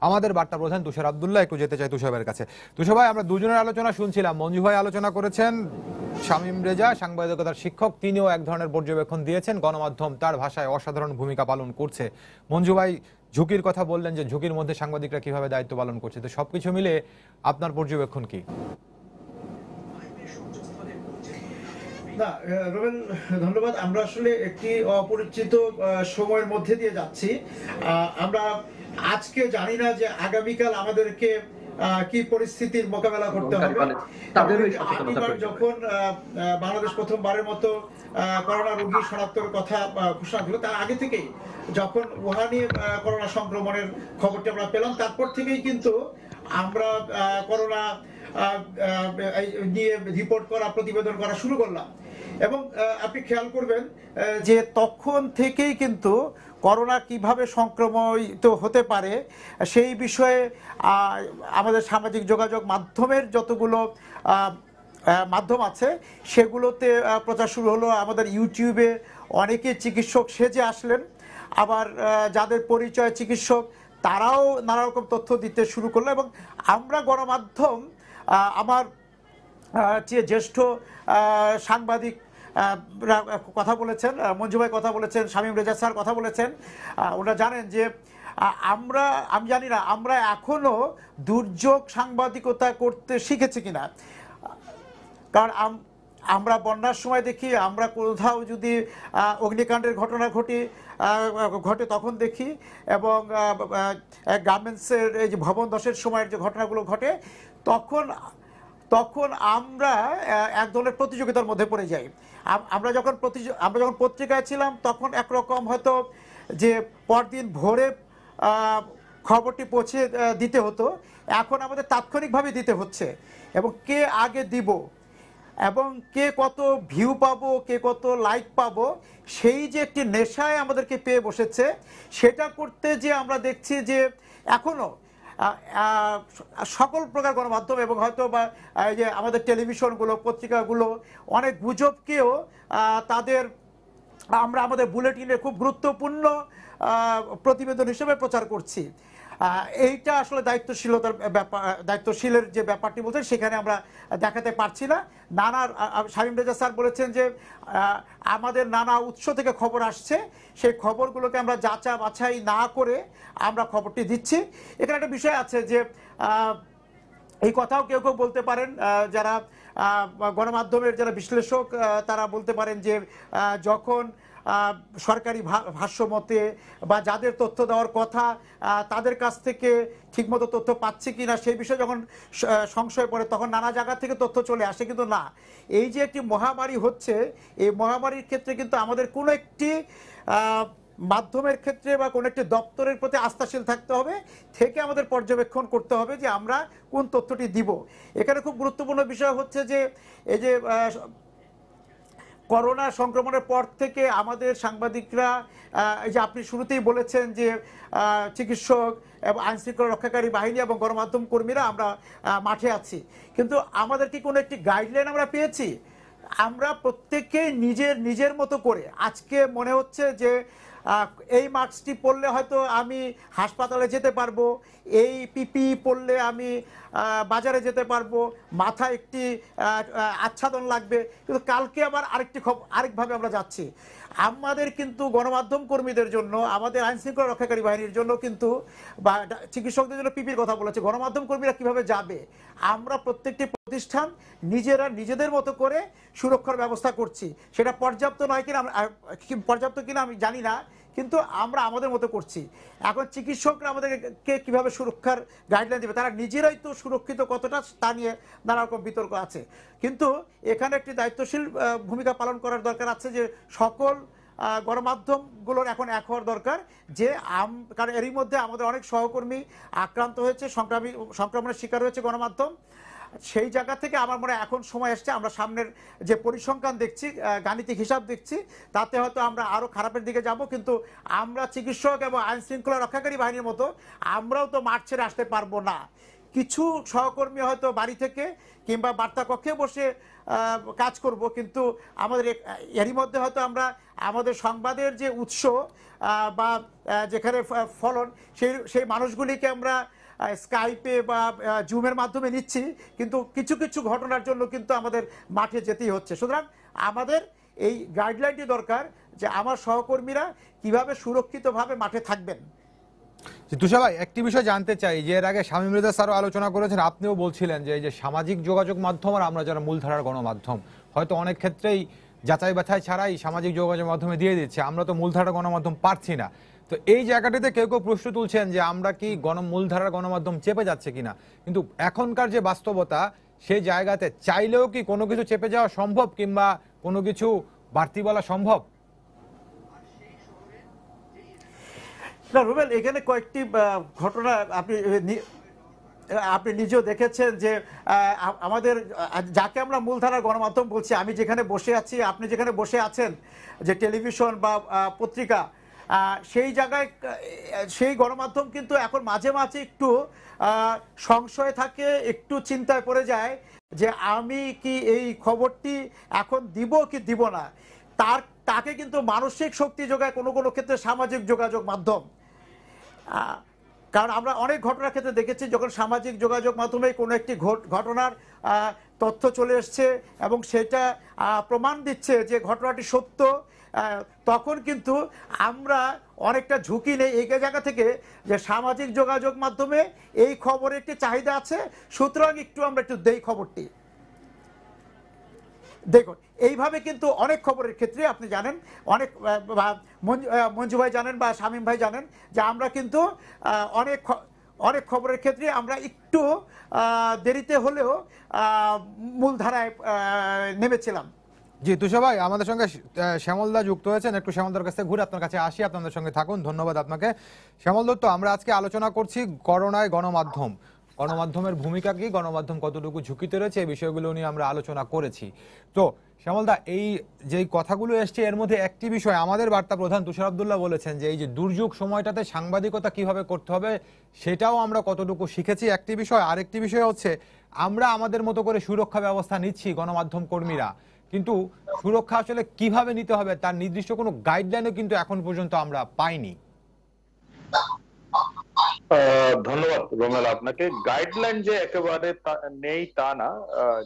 আমাদের বার্তা প্রধান তুষার আব্দুল্লাহ। একটু যেতে চাই তুষার ভাইয়ের কাছে। তুষার ভাই, আমরা দুজনের আলোচনা শুনছিলাম, মঞ্জু ভাই আলোচনা করেছেন, শামীম রেজা সাংবাদিকতার শিক্ষক, তিনিও এক ধরনের পর্যবেক্ষণ দিয়েছেন, গণমাধ্যম তার ভাষায় অসাধারণ ভূমিকা পালন করছে। মঞ্জু ভাই ঝুঁকির কথা বললেন যে ঝুঁকির মধ্যে সাংবাদিকরা কিভাবে দায়িত্ব পালন করছে, তো সবকিছু মিলে আপনার পর্যবেক্ষণ কি? না রোবেন, ধন্যবাদ। আমরা আসলে একটি অপরিচিত সময়ের মধ্যে দিয়ে যাচ্ছি। আমরা আজকে জানি না যে আগামীকাল আমাদেরকে কি পরিস্থিতির মোকাবেলা করতে হবে। যখন বাংলাদেশ প্রথমবারের মতো করোনা রোগী শনাক্তের কথা ঘোষণা দিল, তার আগে থেকেই যখন উহানে করোনা সংক্রমণের খবরটি আমরা পেলাম, তারপর থেকেই কিন্তু আমরা করোনা নিয়ে রিপোর্ট করা, প্রতিবেদন করা শুরু করলাম। এবং আপনি খেয়াল করবেন যে তখন থেকেই কিন্তু করোনা কিভাবে সংক্রমিত হতে পারে সেই বিষয়ে আমাদের সামাজিক যোগাযোগ মাধ্যমের যতগুলো মাধ্যম আছে সেগুলোতে প্রচার শুরু হলো। আমাদের ইউটিউবে অনেকে চিকিৎসক সেজে আসলেন, আবার যাদের পরিচয় চিকিৎসক তারাও নানা রকম তথ্য দিতে শুরু করলো। এবং আমরা গণমাধ্যম, আমার যে জ্যেষ্ঠ সাংবাদিক কথা বলেছেন, মঞ্জু ভাই কথা বলেছেন, শামীম রেজা স্যার কথা বলেছেন, ওরা জানেন যে আমি জানি না আমরা এখনো দুর্যোগ সাংবাদিকতা করতে শিখেছি কিনা। কারণ আমরা বন্যার সময় দেখি, আমরা কোথাও যদি অগ্নিকাণ্ডের ঘটনা ঘটে তখন দেখি, এবং গার্মেন্টসের এই যে ভবন ধসের সময়ের যে ঘটনাগুলো ঘটে তখন আমরা এক ধরনের প্রতিযোগিতার মধ্যে পড়ে যাই। আমরা যখন পত্রিকায় ছিলাম তখন একরকম হয়তো যে পরদিন ভোরে খবরটি পৌঁছে দিতে হতো, এখন আমাদের তাৎক্ষণিকভাবে দিতে হচ্ছে। এবং কে আগে দিব এবং কে কত ভিউ পাবো, কে কত লাইক পাবো, সেই যে একটি নেশায় আমাদেরকে পেয়ে বসেছে, সেটা করতে যে আমরা দেখছি যে এখনও সকল প্রকার গণমাধ্যম এবং হয়তো বা এই যে আমাদের টেলিভিশনগুলো পত্রিকাগুলো অনেক গুজবকেও তাদের আমরা আমাদের বুলেটিনে খুব গুরুত্বপূর্ণ প্রতিবেদন হিসেবে প্রচার করছি। এইটা আসলে দায়িত্বশীলতার ব্যাপার, দায়িত্বশীলের যে ব্যাপারটি বলছেন সেখানে আমরা দেখাতে পারছি না। শামীম রেজা স্যার বলেছেন যে আমাদের নানা উৎস থেকে খবর আসছে, সেই খবরগুলোকে আমরা যাচা বাছাই না করে আমরা খবরটি দিচ্ছি। এখানে একটা বিষয় আছে যে এই কথাও কেউ কেউ বলতে পারেন, যারা গণমাধ্যমের যারা বিশ্লেষক তারা বলতে পারেন যে যখন সরকারি ভাষ্যমতে বা যাদের তথ্য দেওয়ার কথা তাদের কাছ থেকে ঠিকমতো তথ্য পাচ্ছে কি না সেই বিষয়ে যখন সংশয় পড়ে তখন নানা জায়গা থেকে তথ্য চলে আসে। কিন্তু না, এই যে একটি মহামারী হচ্ছে, এই মহামারীর ক্ষেত্রে কিন্তু আমাদের কোনো একটি মাধ্যমের ক্ষেত্রে বা কোনো একটি দপ্তরের প্রতি আস্থাশীল থাকতে হবে, থেকে আমাদের পর্যবেক্ষণ করতে হবে যে আমরা কোন তথ্যটি দিব। এখানে খুব গুরুত্বপূর্ণ বিষয় হচ্ছে যে এই যে করোনা সংক্রমণের পর থেকে আমাদের সাংবাদিকরা, এই যে আপনি শুরুতেই বলেছেন যে চিকিৎসক এবং আইনশৃঙ্খলা রক্ষাকারী বাহিনী এবং গণমাধ্যম কর্মীরা আমরা মাঠে আছি, কিন্তু আমাদের কি কোনো একটি গাইডলাইন আমরা পেয়েছি? আমরা প্রত্যেকেই নিজের মতো করে, আজকে মনে হচ্ছে যে এই মাস্কটি পরলে হয়তো আমি হাসপাতালে যেতে পারবো, এই পিপি পরলে আমি বাজারে যেতে পারবো, মাথায় একটি আচ্ছাদন লাগবে, কিন্তু কালকে আবার আরেকভাবে আমরা যাচ্ছি। আমাদের কিন্তু গণমাধ্যম কর্মীদের জন্য, আমাদের আইনশৃঙ্খলা রক্ষাকারী বাহিনীর জন্য কিন্তু, বা চিকিৎসকদের জন্য পিপির কথা বলেছে, গণমাধ্যম কর্মীরা কিভাবে যাবে? আমরা প্রত্যেকটি প্রতিষ্ঠান নিজেদের মতো করে সুরক্ষার ব্যবস্থা করছি। সেটা পর্যাপ্ত নয় কিনা, পর্যাপ্ত কিনা আমি জানি না, কিন্তু আমরা আমাদের মতো করছি। এখন চিকিৎসকরা আমাদেরকে কিভাবে সুরক্ষার গাইডলাইন দেবে, তারা নিজেরাই তো সুরক্ষিত কতটা তা নিয়ে নানা রকম বিতর্ক আছে। কিন্তু এখানে একটি দায়িত্বশীল ভূমিকা পালন করার দরকার আছে, যে সকল গণমাধ্যমগুলোর এখন এক হওয়ার দরকার, যে কারণ এরই মধ্যে আমাদের অনেক সহকর্মী আক্রান্ত হয়েছে, সংক্রমণের শিকার হয়েছে গণমাধ্যম। সেই জায়গা থেকে আমার মনে হয় এখন সময় এসছে, আমরা সামনের যে পরিসংখ্যান দেখছি, গাণিতিক হিসাব দেখছি, তাতে হয়তো আমরা আরও খারাপের দিকে যাব। কিন্তু আমরা চিকিৎসক এবং আইন শৃঙ্খলা রক্ষাকারী বাহিনীর মতো আমরাও তো মাঠ ছেড়ে আসতে পারবো না। কিছু সহকর্মী হয়তো বাড়ি থেকে কিংবা বার্তা কক্ষে বসে কাজ করব, কিন্তু আমাদের এরই মধ্যে হয়তো আমরা আমাদের সংবাদের যে উৎস বা যেখানে ফলন, সেই মানুষগুলিকে আমরা স্কাইপে বা জুমের মাধ্যমে নিচ্ছি, কিন্তু কিছু কিছু ঘটনার জন্য কিন্তু আমাদের মাঠে যেতেই হচ্ছে। সুতরাং আমাদের এই গাইডলাইনটি দরকার, যে আমার সহকর্মীরা কিভাবে সুরক্ষিতভাবে মাঠে থাকবেন। তুষার ভাই, একটি বিষয় জানতে চাই, যে এর আগে শামীম রেজা স্যারও আলোচনা করেছেন, আপনিও বলছিলেন যে এই যে সামাজিক যোগাযোগ মাধ্যম আর আমরা যারা মূলধারার গণমাধ্যম, হয়তো অনেক ক্ষেত্রেই যাচাই বাছাই ছাড়াই সামাজিক যোগাযোগ মাধ্যমে দিয়ে দিচ্ছে, আমরা তো মূলধারার গণমাধ্যম পারছি না। তো এই জায়গাটিতে কেউ কেউ প্রশ্ন তুলছেন যে আমরা কি মূলধারার গণমাধ্যম চেপে যাচ্ছে কিনা। কিন্তু এখনকার যে বাস্তবতা, সেই জায়গাতে চাইলেও কি কোনো কিছু চেপে যাওয়া সম্ভব, কিংবা কোনো কিছু বাড়তি বলা সম্ভব? না রুবেল, এখানে কয়েকটি ঘটনা আপনি নিজেও দেখেছেন, যে আমাদের যাকে আমরা মূলধারার গণমাধ্যম বলছি, আমি যেখানে বসে আছি, আপনি যেখানে বসে আছেন, যে টেলিভিশন বা পত্রিকা, সেই জায়গায় সেই গণমাধ্যম কিন্তু এখন মাঝে মাঝে একটু সংশয় থাকে, একটু চিন্তায় পড়ে যায় যে আমি কি এই খবরটি এখন দিব কি দিব না। তাকে কিন্তু মানসিক শক্তি যোগায় কোনো কোনো ক্ষেত্রে সামাজিক যোগাযোগ মাধ্যম। কারণ আমরা অনেক ঘটনার ক্ষেত্রে দেখেছি, যখন সামাজিক যোগাযোগ মাধ্যমে কোনো একটি ঘটনার তথ্য চলে এসছে এবং সেটা প্রমাণ দিচ্ছে যে ঘটনাটি সত্য, তখন কিন্তু আমরা অনেকটা ঝুঁকি নেই এই জায়গা থেকে, যে সামাজিক যোগাযোগ মাধ্যমে এই খবরের একটি চাহিদা আছে, সুতরাং আমরা একটু দেই খবরটি। দেখুন, এইভাবে কিন্তু অনেক খবরের ক্ষেত্রে আপনি জানেন, অনেক মঞ্জু ভাই জানেন বা শামীম ভাই জানেন, যে আমরা কিন্তু অনেক খবরের ক্ষেত্রে আমরা একটু দেরিতে হলেও মূলধারায় নেমেছিলাম। জি তুষার ভাই, আমাদের সঙ্গে শ্যামলদা যুক্ত হয়েছেন, একটু শ্যামলদার কাছে ঘুরে আপনার কাছে আসি, আপনাদের সঙ্গে থাকুন। ধন্যবাদ আপনাকে শ্যামল দত্ত। আমরা আজকে আলোচনা করছি করোনায় গণমাধ্যম। গণমাধ্যমের ভূমিকা কি, গণমাধ্যম কতটুকু ঝুঁকিতে রয়েছে, এই বিষয়গুলো নিয়ে আমরা আলোচনা করেছি। তো শ্যামলদা, এই যে কথাগুলো এসছে এর মধ্যে একটি বিষয় আমাদের বার্তা প্রধান তুষার আব্দুল্লাহ বলেছেন যে এই যে দুর্যোগ সময়টাতে সাংবাদিকতা কিভাবে করতে হবে সেটাও আমরা কতটুকু শিখেছি একটি বিষয়। আরেকটি বিষয় হচ্ছে আমরা আমাদের মতো করে সুরক্ষা ব্যবস্থা নিচ্ছি গণমাধ্যম কর্মীরা, কিন্তু সুরক্ষা আসলে কিভাবে নিতে হবে তার নির্দিষ্ট কোনো গাইডলাইনও কিন্তু এখন পর্যন্ত আমরা পাইনি। ধন্যবাদ রোমেল আপনাকে। গাইডলাইন যে একেবারে নেই তা না।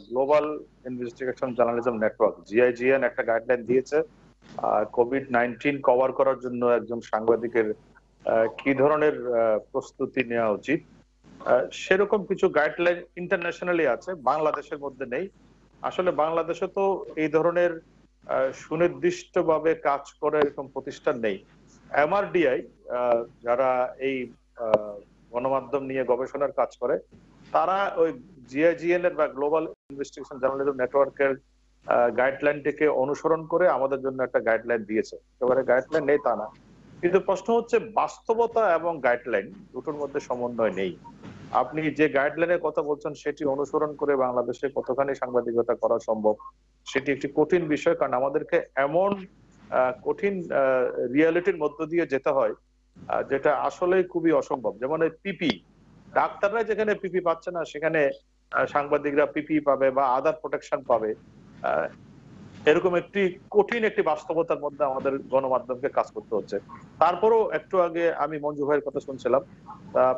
Global investigation journalism network GIGN একটা গাইডলাইন দিয়েছে কোভিড-19 কভার করার জন্য একজন সাংবাদিকের কি ধরনের প্রস্তুতি নেওয়া উচিত। সেরকম কিছু গাইডলাইন ইন্টারন্যাশনালি আছে, বাংলাদেশের মধ্যে নেই। আসলে বাংলাদেশে তো এই ধরনের সুনির্দিষ্টভাবে কাজ করে এরকম প্রতিষ্ঠান নেই। MRDI যারা এই গণমাধ্যম নিয়ে গবেষণার কাজ করে, তারা ওই GIGN এর বা গ্লোবাল ইনভেস্টিগেশন জার্নালিজম নেটওয়ার্কের গাইডলাইনটিকে অনুসরণ করে আমাদের জন্য একটা গাইডলাইন দিয়েছে। একেবারে গাইডলাইন নেই তা না, কিন্তু প্রশ্ন হচ্ছে বাস্তবতা এবং গাইডলাইন দুটোর মধ্যে সমন্বয় নেই। আপনি যে গাইডলাইনের কথা বলছেন সেটি অনুসরণ করে বাংলাদেশে কতখানি সাংবাদিকতা করা সম্ভব সেটি একটি কঠিন বিষয়, কারণ আমাদেরকে এমন কঠিন রিয়ালিটির মধ্য দিয়ে যেতে হয় যেটা আসলে খুবই অসম্ভব। যেমন পিপি, ডাক্তাররা যেখানে পিপি পাচ্ছে না সেখানে সাংবাদিকরা পিপি পাবে বা আদার প্রোটেকশন পাবে। এরকম একটি কঠিন একটি বাস্তবতার মধ্যে আমাদের গণমাধ্যমকে কাজ করতে হচ্ছে। তারপরও একটু আগে আমি মঞ্জু ভাইয়ের কথা শুনছিলাম,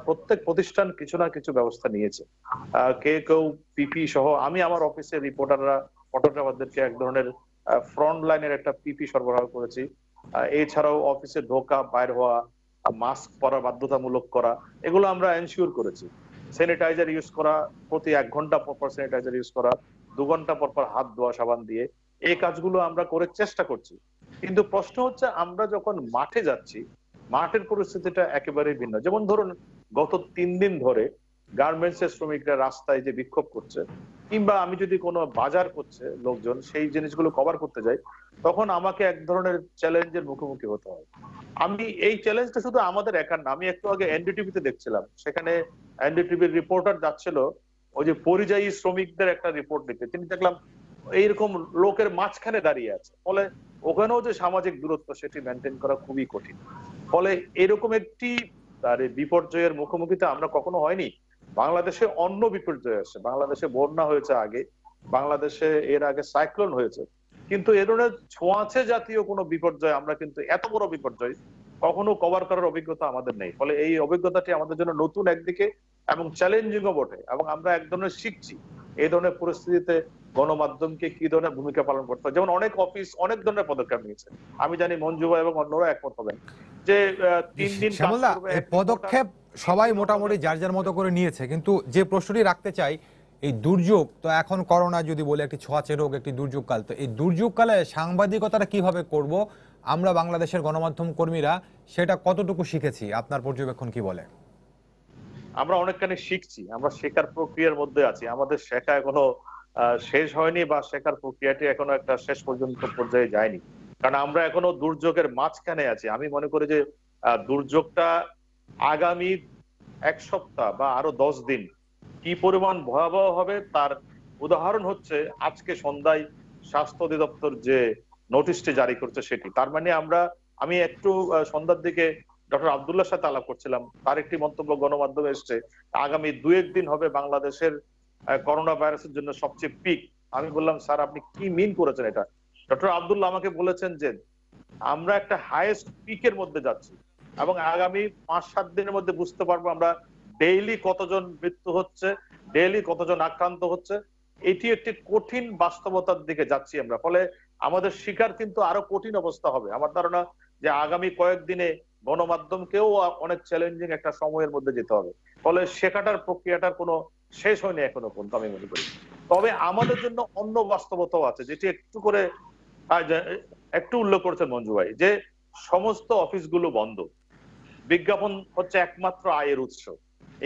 প্রত্যেক প্রতিষ্ঠান কিছু না কিছু ব্যবস্থা নিয়েছে। কেউ পিপি সহ, আমি আমার অফিসে রিপোর্টাররা ফটোগ্রাফারদেরকে এক ধরনের ফ্রন্ট লাইনের একটা পিপি সরবরাহ করেছি। এছাড়াও অফিসে ঢোকা বাইর হওয়া, মাস্ক পরা বাধ্যতামূলক করা, এগুলো আমরা এনশিওর করেছি। স্যানিটাইজার ইউজ করা, প্রতি 1 ঘন্টা পর স্যানিটাইজার ইউজ করা, 2 ঘন্টা পর হাত ধোয়া সাবান দিয়ে, এই কাজগুলো আমরা করে চেষ্টা করছি। কিন্তু প্রশ্ন হচ্ছে আমরা যখন মাঠে যাচ্ছি, মাঠের পরিস্থিতিটা একেবারেই ভিন্ন। যেমন ধরুন গত 3 দিন ধরে গার্মেন্টস এর শ্রমিকরা রাস্তায় যে বিক্ষোভ করছে, কিংবা আমি যদি কোনো বাজার করছে লোকজন সেই জিনিসগুলো কভার করতে যাই, তখন আমাকে এক ধরনের চ্যালেঞ্জের মুখোমুখি হতে হয়। আমি এই চ্যালেঞ্জটা শুধু আমাদের একার না, আমি একটু আগে NDTV-তে দেখছিলাম, সেখানে NDTV-র রিপোর্টার যাচ্ছিল ওই যে পরিযায়ী শ্রমিকদের একটা রিপোর্ট নিতে, তিনি দেখলাম এইরকম লোকের মাঝখানে দাঁড়িয়ে আছে। ফলে ওখানেও যে সামাজিক দূরত্ব সেটি মেনটেন করা খুবই কঠিন। ফলে এরকম একটি বিপর্যয়ের মুখোমুখিতে আমরা কখনো হয়নি। বাংলাদেশে অন্য বিপর্যয় আসে, বাংলাদেশে বন্যা হয়েছে আগে, বাংলাদেশে এর আগে সাইক্লোন হয়েছে, কিন্তু এ ধরনের ছোঁয়াচে জাতীয় কোনো বিপর্যয় আমরা কিন্তু এত বড় বিপর্যয় কখনো কভার করার অভিজ্ঞতা আমাদের নেই। ফলে এই অভিজ্ঞতাটি আমাদের জন্য নতুন একদিকে এবং চ্যালেঞ্জিংও বটে, এবং আমরা এক ধরনের শিখছি এই ধরনের পরিস্থিতিতে গণমাধ্যমকে কি ধরনের ভূমিকা পালন করতে হয়। যেমন অনেক অফিস অনেক ধরনের পদক্ষেপ নিয়েছে, আমি জানি মঞ্জু ভাই এবং অন্যরা একমত হবেন যে 3 দিন পদক্ষেপ সবাই মোটামুটি যার যার মতো করে নিয়েছে, কিন্তু যে প্রশ্নটি রাখতে চাই, এই দুর্যোগ তো এখন করোনা যদি বলে একটি ছোঁয়াচে রোগ, একটি দুর্যোগকাল, তো এই দুর্যোগকালে সাংবাদিকতাটা কিভাবে করব আমরা বাংলাদেশের গণমাধ্যম কর্মীরা, সেটা কতটুকু শিখেছি, আপনার পর্যবেক্ষণ কি বলে? আমরা অনেকখানি শিখছি, আমরা শেখার প্রক্রিয়ার মধ্যে আছি, আমাদের শেখা এখনো শেষ হয়নি বা শেখার প্রক্রিয়াটি এখনো একটা শেষ পর্যন্ত পর্যায়ে যায়নি, কারণ আমরা এখনো দুর্যোগের মাঝখানে আছি। আমি মনে করি যে দুর্যোগটা আগামী 1 সপ্তাহ বা আরো 10 দিন কি পরিমাণ ভয়াবহ হবে তার উদাহরণ হচ্ছে আজকে সন্ধ্যায় স্বাস্থ্য অধিদপ্তর যে নোটিশটি জারি করছে সেটি। তার মানে আমি একটু সন্ধ্যার দিকে ডক্টর আব্দুল্লাহর সাথে আলাপ করছিলাম, তার একটি মন্তব্য গণমাধ্যমে এসছে আগামী 2-1 দিন হবে বাংলাদেশের করোনা ভাইরাসের জন্য সবচেয়ে পিক। আমি বললাম, স্যার আপনি কি মিন করেছেন এটা? ডক্টর আব্দুল্লাহ আমাকে বলেছেন যে আমরা একটা হাইয়েস্ট পিকের মধ্যে যাচ্ছি এবং আগামী 5-7 দিনের মধ্যে বুঝতে পারবো আমরা ডেইলি কতজন মৃত্যু হচ্ছে, ডেইলি কতজন আক্রান্ত হচ্ছে। এটি একটি কঠিন বাস্তবতার দিকে যাচ্ছি আমরা। ফলে আমাদের শিকার কিন্তু আরো কঠিন অবস্থা হবে। আমার ধারণা যে আগামী কয়েকদিনে গণমাধ্যমকেও অনেক চ্যালেঞ্জিং একটা সময়ের মধ্যে যেতে হবে। ফলে শেখাটার প্রক্রিয়াটার কোনো শেষ হয়নি এখনো পর্যন্ত আমি মনে করি। তবে আমাদের জন্য অন্য বাস্তবতাও আছে, যেটি একটু উল্লেখ করেছেন মঞ্জু ভাই, যে সমস্ত অফিসগুলো বন্ধ, বিজ্ঞাপন হচ্ছে একমাত্র আয়ের উৎস।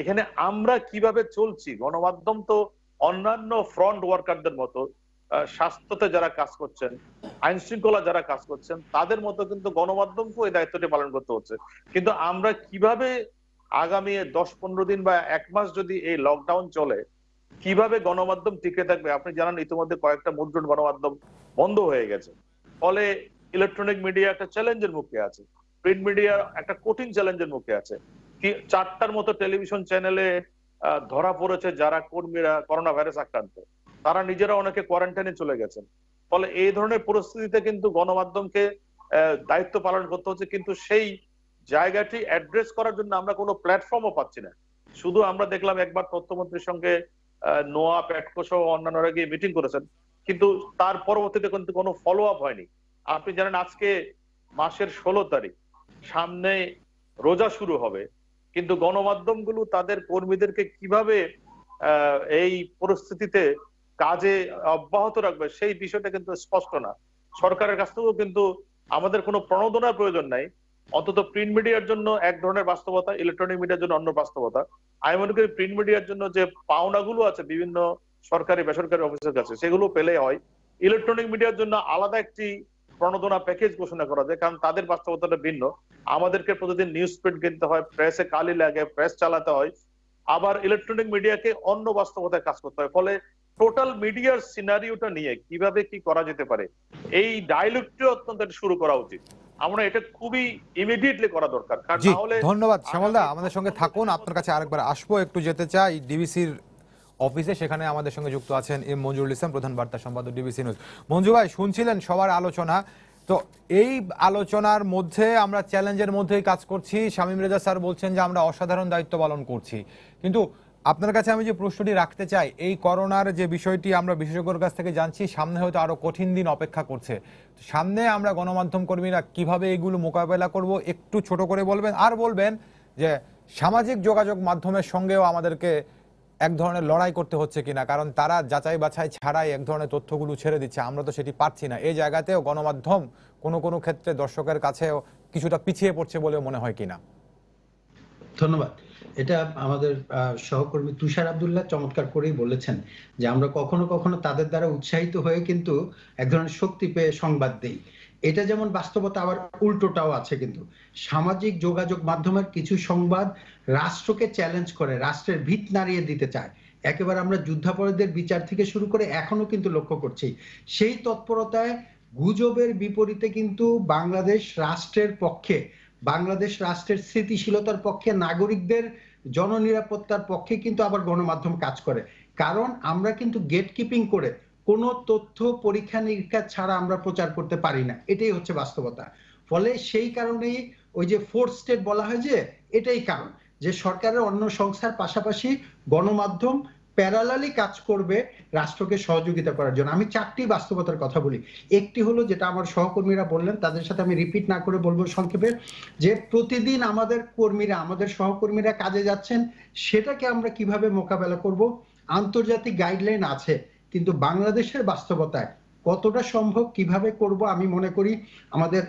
এখানে আমরা কিভাবে চলছি? গণমাধ্যম তো অন্যান্য ফ্রন্ট ওয়ার্কারদের মতো, স্বাস্থ্যতে যারা কাজ করছেন, আইন শৃঙ্খলা যারা কাজ করছেন, তাদের মতো কিন্তু গণমাধ্যমকেও এই দায়িত্বটি পালন করতে হচ্ছে। কিন্তু আমরা কিভাবে আগামী 10-15 দিন বা 1 মাস যদি এই লকডাউন চলে, কিভাবে গণমাধ্যম টিকে থাকবে? আপনি জানেন ইতিমধ্যে কয়েকটা মুদ্রণ গণমাধ্যম বন্ধ হয়ে গেছে। ফলে ইলেকট্রনিক মিডিয়া একটা চ্যালেঞ্জের মুখে আছে, প্রিন্ট মিডিয়া একটা কঠিন চ্যালেঞ্জের মুখে আছে। 4টার মতো টেলিভিশন চ্যানেলে ধরা পড়েছে যারা কর্মীরা করোনা ভাইরাস আক্রান্ত, তারা নিজেরা অনেকে কোয়ারেন্টাইনে চলে গেছেন। ফলে এই ধরনের পরিস্থিতিতে কিন্তু গণমাধ্যমকে দায়িত্ব পালন করতে হচ্ছে, কিন্তু সেই জায়গাটি অ্যাড্রেস করার জন্য আমরা কোনো প্ল্যাটফর্মও পাচ্ছি না। শুধু আমরা দেখলাম একবার তথ্যমন্ত্রীর সঙ্গে নোয়া পেটকো সহ অন্যান্যরা গিয়ে মিটিং করেছেন, কিন্তু তার পরবর্তীতে কিন্তু কোনো ফলো আপ হয়নি। আপনি জানেন আজকে মাসের 16 তারিখ, সামনে রোজা শুরু হবে, কিন্তু গণমাধ্যমগুলো তাদের কর্মীদেরকে কিভাবে এই পরিস্থিতিতে কাজে অব্যাহত রাখবে সেই বিষয়টা কিন্তু স্পষ্ট না। সরকারের কাছ থেকেও কিন্তু আমাদের কোনো প্রণোদনার প্রয়োজন নাই, অন্তত প্রিন্ট মিডিয়ার জন্য এক ধরনের বাস্তবতা, ইলেকট্রনিক মিডিয়ার জন্য অন্য বাস্তবতা। আমি মনে করি প্রিন্ট মিডিয়ার জন্য যে পাওনাগুলো আছে বিভিন্ন সরকারি বেসরকারি অফিসের কাছে, সেগুলো পেলে হয়। ইলেকট্রনিক মিডিয়ার জন্য আলাদা একটি প্রণোদনা প্যাকেজ ঘোষণা করা যায়, কারণ তাদের বাস্তবতাটা ভিন্ন। আমাদেরকে প্রতিদিন নিউজ প্রিন্ট কিনতে হয়, প্রেসে কালি লাগে, প্রেস চালাতে হয়, আবার ইলেকট্রনিক মিডিয়াকে অন্য বাস্তবতায় কাজ করতে হয়। ফলে টোটাল মিডিয়ার সিনারিওটা নিয়ে কিভাবে কি করা যেতে পারে, এই ডায়ালগটি অত্যন্ত শুরু করা উচিত। আমরা এটা খুবই ইমিডিয়েটলি করা দরকার, কারণ জি, তাহলে ধন্যবাদ শ্যামলদা, আমাদের সঙ্গে থাকুন। আপনার কাছে আরেকবার আসবো, একটু যেতে চাই ডিবিসির অফিসে, সেখানে আমাদের সঙ্গে যুক্ত আছেন এম মঞ্জুরুল ইসলাম, প্রধান বার্তা সম্পাদক ডিবিসি নিউজ। মঞ্জু ভাই, শুনছিলেন সবার আলোচনা, তো এই আলোচনার মধ্যে আমরা চ্যালেঞ্জের মধ্যেই কাজ করছি। শামীম রেজা স্যার বলছেন যে আমরা অসাধারণ দায়িত্ব পালন করছি, কিন্তু আপনার কাছে আমি যে প্রশ্নটি রাখতে চাই, এই করোনার যে বিষয়টি আমরা বিশেষজ্ঞর কাছ থেকে জানছি, সামনে হয়তো আরো কঠিন দিন অপেক্ষা করছে। সামনে আমরা গণমাধ্যম কর্মীরা কিভাবে এগুলো মোকাবেলা করব, একটু ছোট করে বলবেন। আর বলবেন যে সামাজিক যোগাযোগ মাধ্যমের সঙ্গেও আমাদেরকে এক ধরনের লড়াই করতে হচ্ছে কিনা, কারণ তারা যাচাই বাছাই ছাড়াই এক ধরনের তথ্যগুলো ছেড়ে দিচ্ছে, আমরা তো সেটি পাচ্ছি না। এই জায়গাতেও গণমাধ্যম কোনো কোনো ক্ষেত্রে দর্শকের কাছেও কিছুটা পিছিয়ে পড়ছে বলে মনে হয় কিনা? ধন্যবাদ। এটা আমাদের সহকর্মী তুষার আব্দুল্লাহ চমৎকার করেই বলেছেন যে আমরা কখনো কখনো তাদের দ্বারা উৎসাহিত হয়ে কিন্তু এক ধরনের শক্তি পেয়ে সংবাদ দেই। এটা যেমন বাস্তবতা, আবার উল্টোটাও আছে। কিন্তু সামাজিক যোগাযোগ মাধ্যমের কিছু সংবাদ রাষ্ট্রকে চ্যালেঞ্জ করে, রাষ্ট্রের ভিত নাড়িয়ে দিতে চায়। একেবারে আমরা যুদ্ধাপরাধীদের বিচার থেকে শুরু করে এখনো কিন্তু লক্ষ্য করছি সেই তৎপরতায় গুজবের বিপরীতে কিন্তু বাংলাদেশ রাষ্ট্রের পক্ষে, বাংলাদেশ রাষ্ট্রের স্থিতিশীলতার পক্ষে, নাগরিকদের জননিরাপত্তার পক্ষে কিন্তু আবার গণমাধ্যম কাজ করে। কারণ আমরা কিন্তু গেট কিপিং করে কোনো তথ্য পরীক্ষা নিরীক্ষা ছাড়া আমরা প্রচার করতে পারি না, এটাই হচ্ছে বাস্তবতা। ফলে সেই কারণেই ওই যে ফোর্থ স্টেট বলা হয়, যে এটাই কারণ যে সরকারের অন্য সংস্থার পাশাপাশি গণমাধ্যম প্যারালালি কাজ করবে রাষ্ট্রকে সহযোগিতা করার জন্য। আমি 4টি বাস্তবতার কথা বলি। একটি হলো যেটা আমার সহকর্মীরা বললেন, তাদের সাথে আমি রিপিট না করে বলবো সংক্ষেপে, যে প্রতিদিন আমাদের কর্মীরা, আমাদের সহকর্মীরা কাজে যাচ্ছেন, সেটাকে আমরা কিভাবে মোকাবেলা করব। আন্তর্জাতিক গাইডলাইন আছে, কিন্তু বাংলাদেশের বাস্তবতায় কতটা সম্ভব কিভাবে করব, আমি মনে করি আমাদের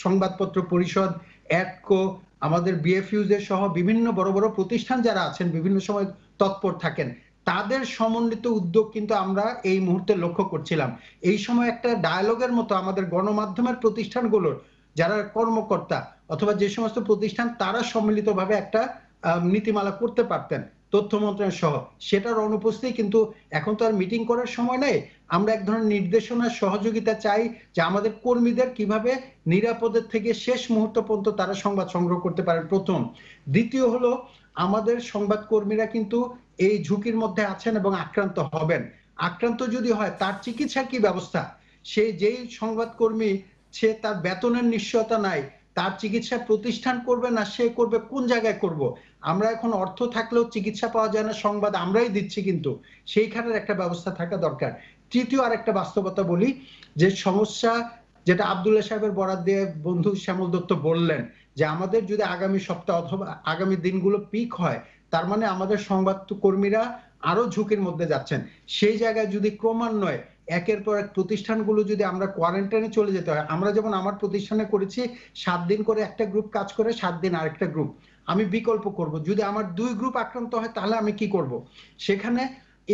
সংবাদপত্র পরিষদ, অ্যাডকো, আমাদের বিএফইউজের সহ বিভিন্ন বড় বড় প্রতিষ্ঠান যারা আছেন, বিভিন্ন সময় তৎপর থাকেন, তাদের সমন্বিত উদ্যোগ কিন্তু আমরা এই মুহূর্তে লক্ষ্য করছিলাম। এই সময় একটা ডায়ালগের মতো আমাদের গণমাধ্যমের প্রতিষ্ঠানগুলোর যারা কর্মকর্তা অথবা যে সমস্ত প্রতিষ্ঠান, তারা সম্মিলিতভাবে একটা নীতিমালা করতে পারতেন তথ্য মন্ত্রণালয় সহ, সেটার অনুপস্থিতি। কিন্তু এখন তো আর মিটিং করার সময় নেই, আমরা এক ধরনের নির্দেশনা সহযোগিতা চাই যে আমাদের কর্মীদের কিভাবে নিরাপদের থেকে শেষ মুহূর্ত পর্যন্ত তারা সংবাদ সংগ্রহ করতে পারেন, প্রথম। দ্বিতীয় হলো আমাদের সংবাদকর্মীরা কিন্তু এই ঝুঁকির মধ্যে আছেন এবং আক্রান্ত হবেন। আক্রান্ত যদি হয় তার চিকিৎসার কি ব্যবস্থা? সে যেই সংবাদকর্মী, সে তার বেতনের নিশ্চয়তা নাই, তার চিকিৎসা প্রতিষ্ঠান করবে না সে করবে কোন জায়গায় করব? আমরা এখন অর্থ থাকলেও চিকিৎসা পাওয়া যায় না, সংবাদ আমরাই দিচ্ছি, কিন্তু সেইখানের একটা ব্যবস্থা থাকা দরকার। তৃতীয় আরেকটা বাস্তবতা বলি, যে সমস্যা যেটা আব্দুল্লাহ সাহেবের বরাদ দিয়ে বন্ধু শ্যামল দত্ত বললেন, যে আমাদের যদি আগামী সপ্তাহ অথবা আগামী দিনগুলো পিক হয়, তার মানে আমাদের সংবাদ কর্মীরা আরো ঝুঁকির মধ্যে যাচ্ছেন। সেই জায়গায় যদি ক্রমান্বয়ে একের পর এক প্রতিষ্ঠানগুলো যদি আমরা কোয়ারেন্টাইনে চলে যেতে হয়, আমরা যেমন আমার প্রতিষ্ঠানে করেছি 7 দিন করে একটা গ্রুপ কাজ করে, 7 দিন আরেকটা গ্রুপ, আমি বিকল্প করব। যদি আমার 2 গ্রুপ আক্রান্ত হয় তাহলে আমি কি করব? সেখানে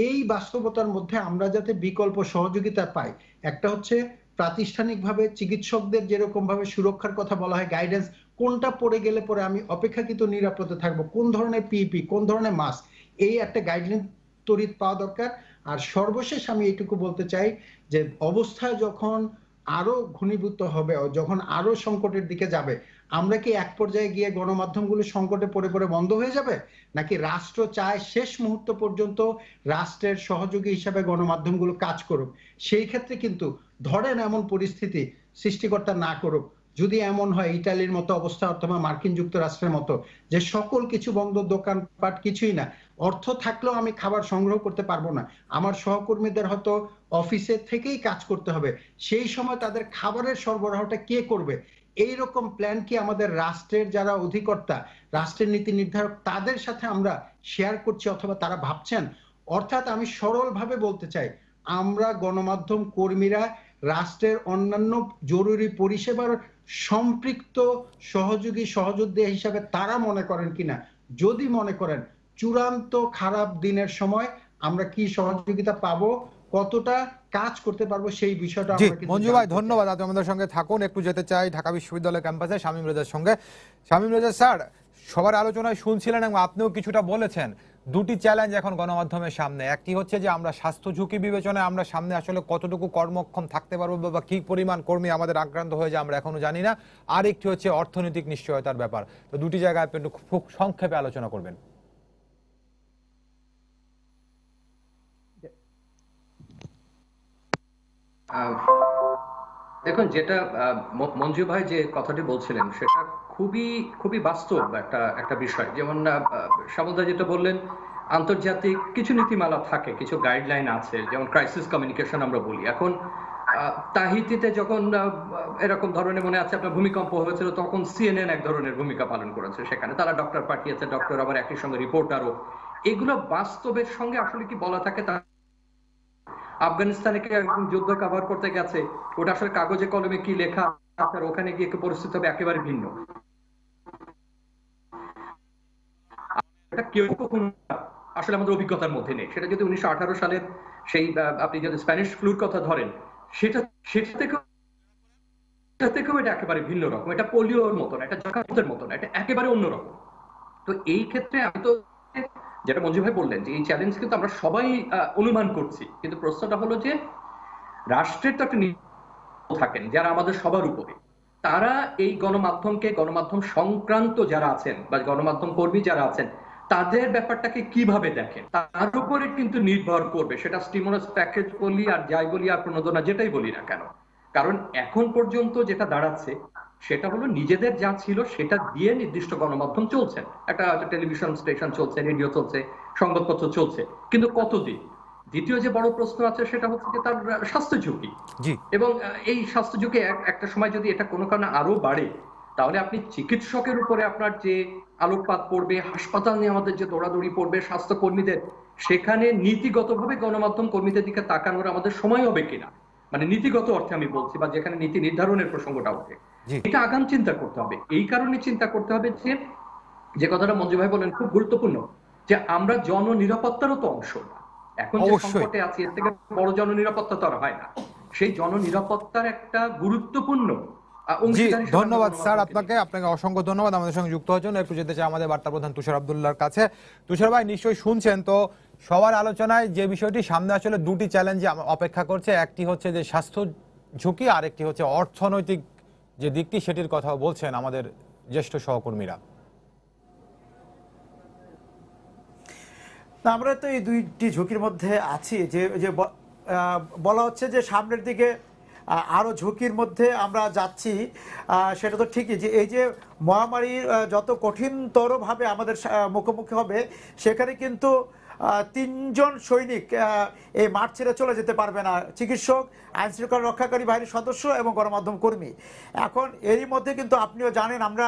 এই বাস্তবতার মধ্যে আমরা যাতে বিকল্প সহযোগিতা পাই, একটা হচ্ছে প্রাতিষ্ঠানিকভাবে চিকিৎসকদের যেরকম ভাবে সুরক্ষার কথা বলা হয়, গাইডেন্স কোনটা পরে গেলে পরে আমি অপেক্ষাকৃত নিরাপদে থাকবো, কোন ধরনের পিপি, কোন ধরনের মাস্ক, এই একটা গাইডলাইন তড়িৎ পাওয়া দরকার। আর সর্বশেষ আমি এইটুকু বলতে চাই যে অবস্থা যখন আরো ঘনীভূত হবে, যখন আরো সংকটের দিকে যাবে, আমরা কি এক পর্যায়ে গিয়ে গণমাধ্যমগুলো সংকটে পড়ে পড়ে বন্ধ হয়ে যাবে, নাকি রাষ্ট্র চায় শেষ মুহূর্ত পর্যন্ত রাষ্ট্রের সহযোগী হিসাবে গণমাধ্যমগুলো কাজ করুক? সেই ক্ষেত্রে কিন্তু ধরেন এমন পরিস্থিতি সৃষ্টিকর্তা না করুক, যদি এমন হয় ইটালির মতো অবস্থা অথবা মার্কিন যুক্তরাষ্ট্রের মতো যে সকল কিছু বন্ধ, দোকানপাট কিছুই না, অর্থ থাকলেও আমি খাবার সংগ্রহ করতে পারবো না, আমার সহকর্মীদের হয়তো অফিসে থেকেই কাজ করতে হবে, সেই সময় তাদের খাবারের সরবরাহটা কে করবে? এইরকম প্ল্যান কি আমাদের রাষ্ট্রের যারা অধিকর্তা, রাষ্ট্রের নীতি নির্ধারক, তাদের সাথে আমরা শেয়ার করছি অথবা তারা ভাবছেন? অর্থাৎ আমি সরলভাবে বলতে চাই, আমরা গণমাধ্যম কর্মীরা রাষ্ট্রের অন্যান্য জরুরি পরিষেবার সম্পৃক্ত সহযোগী সহযোদ্ধা হিসাবে তারা মনে করেন কিনা। যদি মনে করেন চূড়ান্ত খারাপ দিনের সময় আমরা কি সহযোগিতা পাবো, কতটা কাজ করতে পারবো, সেই বিষয়টা জি আমরা কিন্তু মঞ্জু ভাই ধন্যবাদ, আপনি আমাদের সঙ্গে থাকুন। একটু যেতে চাই ঢাকা বিশ্ববিদ্যালয় ক্যাম্পাসে শামীম রেজার সঙ্গে। শামীম রেজা স্যার, সবার আলোচনায় শুনছিলেন এবং আপনিও কিছুটা বলেছেন, দুটি চ্যালেঞ্জ এখন গণমাধ্যমের সামনে। একটি হচ্ছে যে আমরা স্বাস্থ্য ঝুঁকি বিবেচনায় আমরা সামনে আসলে কতটুকু কর্মক্ষম থাকতে পারবো বা কি পরিমাণ কর্মী আমাদের আক্রান্ত হয়ে যায় আমরা এখনো জানি না। আর একটি হচ্ছে অর্থনৈতিক নিশ্চয়তার ব্যাপার। তো দুটি জায়গায় আপনি একটু খুব সংক্ষেপে আলোচনা করবেন। দেখুন, যেটা মঞ্জু ভাই যে কথাটি বলছিলেন সেটা খুবই খুবই বাস্তব একটা বিষয়। যেমন সামুদা যেটা বললেন, আন্তর্জাতিক কিছু নীতিমালা থাকে, কিছু গাইডলাইন আছে, যেমন ক্রাইসিস কমিউনিকেশন আমরা বলি। এখন তাহিতিতে যখন এরকম ধরনের, মনে আছে আপনার, ভূমিকম্প হয়েছিল, তখন সিএনএন এক ধরনের ভূমিকা পালন করেছে, সেখানে তারা ডক্টর পাঠিয়েছে, ডক্টর আবার একই সঙ্গে রিপোর্টারও। এগুলো বাস্তবের সঙ্গে আসলে কি বলা থাকে তা। আফগানিস্তানে একজন যুদ্ধ কভার করতে গেছে, ওটা আসলে কাগজে কলমে কি লেখা আছে, ওখানে গিয়ে পরিস্থিতি হবে একেবারে ভিন্ন। কেউ কখনো আসলে আমাদের অভিজ্ঞতার মধ্যে নেই। সেটা যদি 1918 সালের সেই, আপনি যদি স্প্যানিশ ফ্লুর কথা ধরেন, সেটা থেকেও এটা একেবারে ভিন্ন রকম। এটা পোলিওর মতন, এটা যক্ষার মতন, এটা একেবারে অন্যরকম। তো এই ক্ষেত্রে আমি তো, যেটা মঞ্জু ভাই বললেন যে এই চ্যালেঞ্জ কিন্তু আমরা সবাই অনুমান করছি, কিন্তু প্রশ্নটা হলো যে রাষ্ট্রের তো একটা থাকেন যারা আমাদের সবার উপরে, তারা এই গণমাধ্যমকে, গণমাধ্যম সংক্রান্ত যারা আছেন বা গণমাধ্যম কর্মী যারা আছেন, তাদের ব্যাপারটাকে কিভাবে দেখেন তার উপরে কিন্তু নির্ভর করবে। সেটা স্টিমুলাস প্যাকেজ বলি আর যাই বলি আর প্রণোদনা যেটাই বলি না কেন। কারণ এখন পর্যন্ত যেটা দাঁড়াচ্ছে সেটা হলো নিজেদের যা ছিল সেটা দিয়ে নির্দিষ্ট গণমাধ্যম চলছেন, একটা টেলিভিশন স্টেশন চলছে, রেডিও চলছে, সংবাদপত্র চলছে, কিন্তু কতদিন? দ্বিতীয় যে বড় প্রশ্ন আছে সেটা হচ্ছে যে তার স্বাস্থ্য ঝুঁকি। এবং এই স্বাস্থ্য ঝুঁকি একটা সময় যদি এটা কোনো কারণে আরো বাড়ে, তাহলে আপনি চিকিৎসকের উপরে আপনার যে আলোকপাত পড়বে, হাসপাতাল নিয়ে আমাদের যে দৌড়াদৌড়ি পড়বে, স্বাস্থ্য কর্মীদের, সেখানে নীতিগতভাবে গণমাধ্যম কর্মীদের দিকে তাকানোর আমাদের সময় হবে কিনা, মানে নীতিগত অর্থে আমি বলছি, বা যেখানে নীতি নির্ধারণের প্রসঙ্গটা ওঠে, এটা আগাম চিন্তা করতে হবে। এই কারণে চিন্তা করতে হবে যে কথাটা মঞ্জু ভাই বলেন খুব গুরুত্বপূর্ণ, যে আমরা জননিরাপত্তারও তো অংশ। এখন যে সংকটে আছি এর থেকে বড় জননিরাপত্তা তো আর হয় না। সেই জননিরাপত্তার একটা গুরুত্বপূর্ণ। ধন্যবাদ স্যার আপনাকে, অসংখ্য ধন্যবাদ আমাদের সঙ্গে যুক্ত হওয়ার জন্য। একটু যেতে চাই আমাদের বার্তা প্রধান তুষার আব্দুল্লাহর কাছে। তুষার ভাই, নিশ্চয়ই শুনছেন তো সবার আলোচনায় যে বিষয়টি সামনে আসলে দুটি চ্যালেঞ্জ অপেক্ষা করছে, একটি হচ্ছে যে স্বাস্থ্য ঝুঁকি, আর একটি হচ্ছে অর্থনৈতিক যে দিকটি, সেটির কথা বলছেন আমাদের জ্যেষ্ঠ সহকর্মীরা। আমরা তো এই দুইটি ঝুঁকির মধ্যে আছি, যে বলা হচ্ছে যে সামনের দিকে আরো ঝুঁকির মধ্যে আমরা যাচ্ছি। সেটা তো ঠিকই, যে এই যে মহামারীর যত কঠিনতরভাবে আমাদের মুখোমুখি হবে, সেখানে কিন্তু 3 জন সৈনিক এই মাঠ ছেড়ে চলে যেতে পারবে না, চিকিৎসক, আইন শৃঙ্খলা রক্ষাকারী বাহিনীর সদস্য এবং গণমাধ্যম কর্মী। এখন এরই মধ্যে কিন্তু আপনিও জানেন, আমরা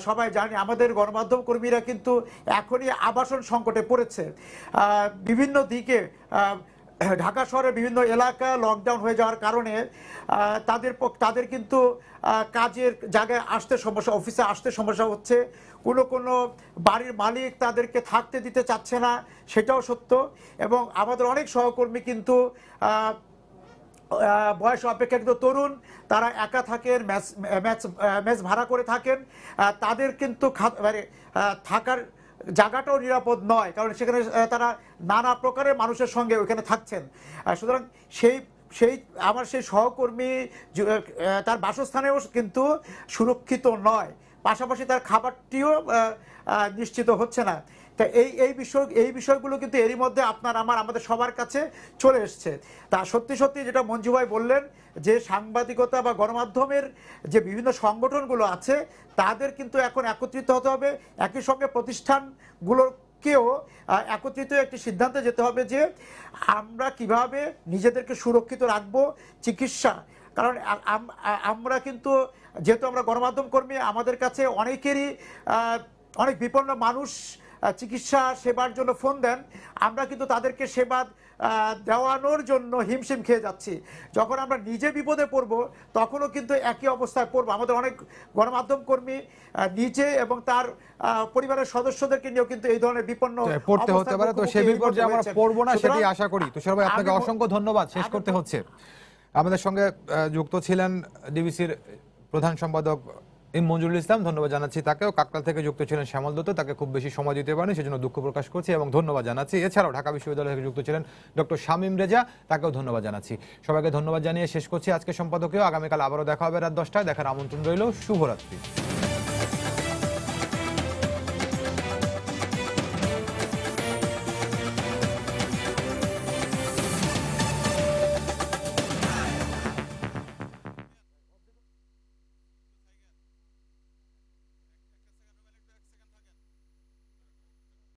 সবাই জানি, আমাদের গণমাধ্যম কর্মীরা কিন্তু এখনই আবাসন সংকটে পড়েছে। বিভিন্ন দিকে ঢাকা শহরের বিভিন্ন এলাকা লকডাউন হয়ে যাওয়ার কারণে তাদের কিন্তু কাজের জায়গায় আসতে সমস্যা, অফিসে আসতে সমস্যা হচ্ছে। কোনো বাড়ির মালিক তাদেরকে থাকতে দিতে চাচ্ছে না, সেটাও সত্য। এবং আমাদের অনেক সহকর্মী কিন্তু বয়স অপেক্ষাকৃত তরুণ, তারা একা থাকেন, ম্যাচ ভাড়া করে থাকেন, তাদের কিন্তু মানে থাকার জায়গাটাও নিরাপদ নয়, কারণ সেখানে তারা নানা প্রকারের মানুষের সঙ্গে ওইখানে থাকছেন। সুতরাং সেই আমার সেই সহকর্মী তার বাসস্থানেও কিন্তু সুরক্ষিত নয়, পাশাপাশি তার খাবারটিও নিশ্চিত হচ্ছে না। তা এই বিষয়গুলো কিন্তু এরই মধ্যে আমাদের সবার কাছে চলে এসছে। তা সত্যি যেটা মঞ্জু ভাই বললেন যে সাংবাদিকতা বা গণমাধ্যমের যে বিভিন্ন সংগঠনগুলো আছে তাদের কিন্তু এখন একত্রিত হতে হবে, একই সঙ্গে প্রতিষ্ঠানগুলোকেও একত্রিত একটি সিদ্ধান্তে যেতে হবে যে আমরা কিভাবে নিজেদেরকে সুরক্ষিত রাখবো। চিকিৎসা, কারণ আমরা কিন্তু যেহেতু আমরা গণমাধ্যম কর্মী, আমাদের কাছে অনেক বিপন্ন মানুষ চিকিৎসা সেবার জন্য ফোন দেন, আমরা কিন্তু তাদেরকে সেবা দেওয়ানোর জন্য হিমশিম খেয়ে যাচ্ছি। যখন আমরা নিজে বিপদে পড়বো তখনও কিন্তু একই অবস্থায় পড়বো। আমাদের অনেক গণমাধ্যম কর্মী নিজে এবং তার পরিবারের সদস্যদেরকে নিয়েও কিন্তু এই ধরনের বিপন্ন পড়তে হতে পারে। তো সেই বিপর্যয়ে আমরা পড়বো না সেটি আশা করি। তুষার ভাই, আপনাকে অসংখ্য ধন্যবাদ। শেষ করতে হচ্ছে। আমাদের সঙ্গে যুক্ত ছিলেন ডিবিসির প্রধান সম্পাদক মঞ্জুরুল ইসলাম, ধন্যবাদ জানাচ্ছি তাকেও। কাকতাল থেকে যুক্ত ছিলেন শ্যামল দত্ত, তাকে খুব বেশি সময় দিতে পারেনি, সেজন্য দুঃখ প্রকাশ করছি এবং ধন্যবাদ জানাচ্ছি। এছাড়াও ঢাকা বিশ্ববিদ্যালয় থেকে যুক্ত ছিলেন ডক্টর শামীম রেজা, তাকেও ধন্যবাদ জানাচ্ছি। সবাইকে ধন্যবাদ জানিয়ে শেষ করছি আজকে সম্পাদকীয়। আগামীকাল আবারও দেখা হবে রাত 10টায়। দেখার আমন্ত্রণ রইল। শুভরাত্রি।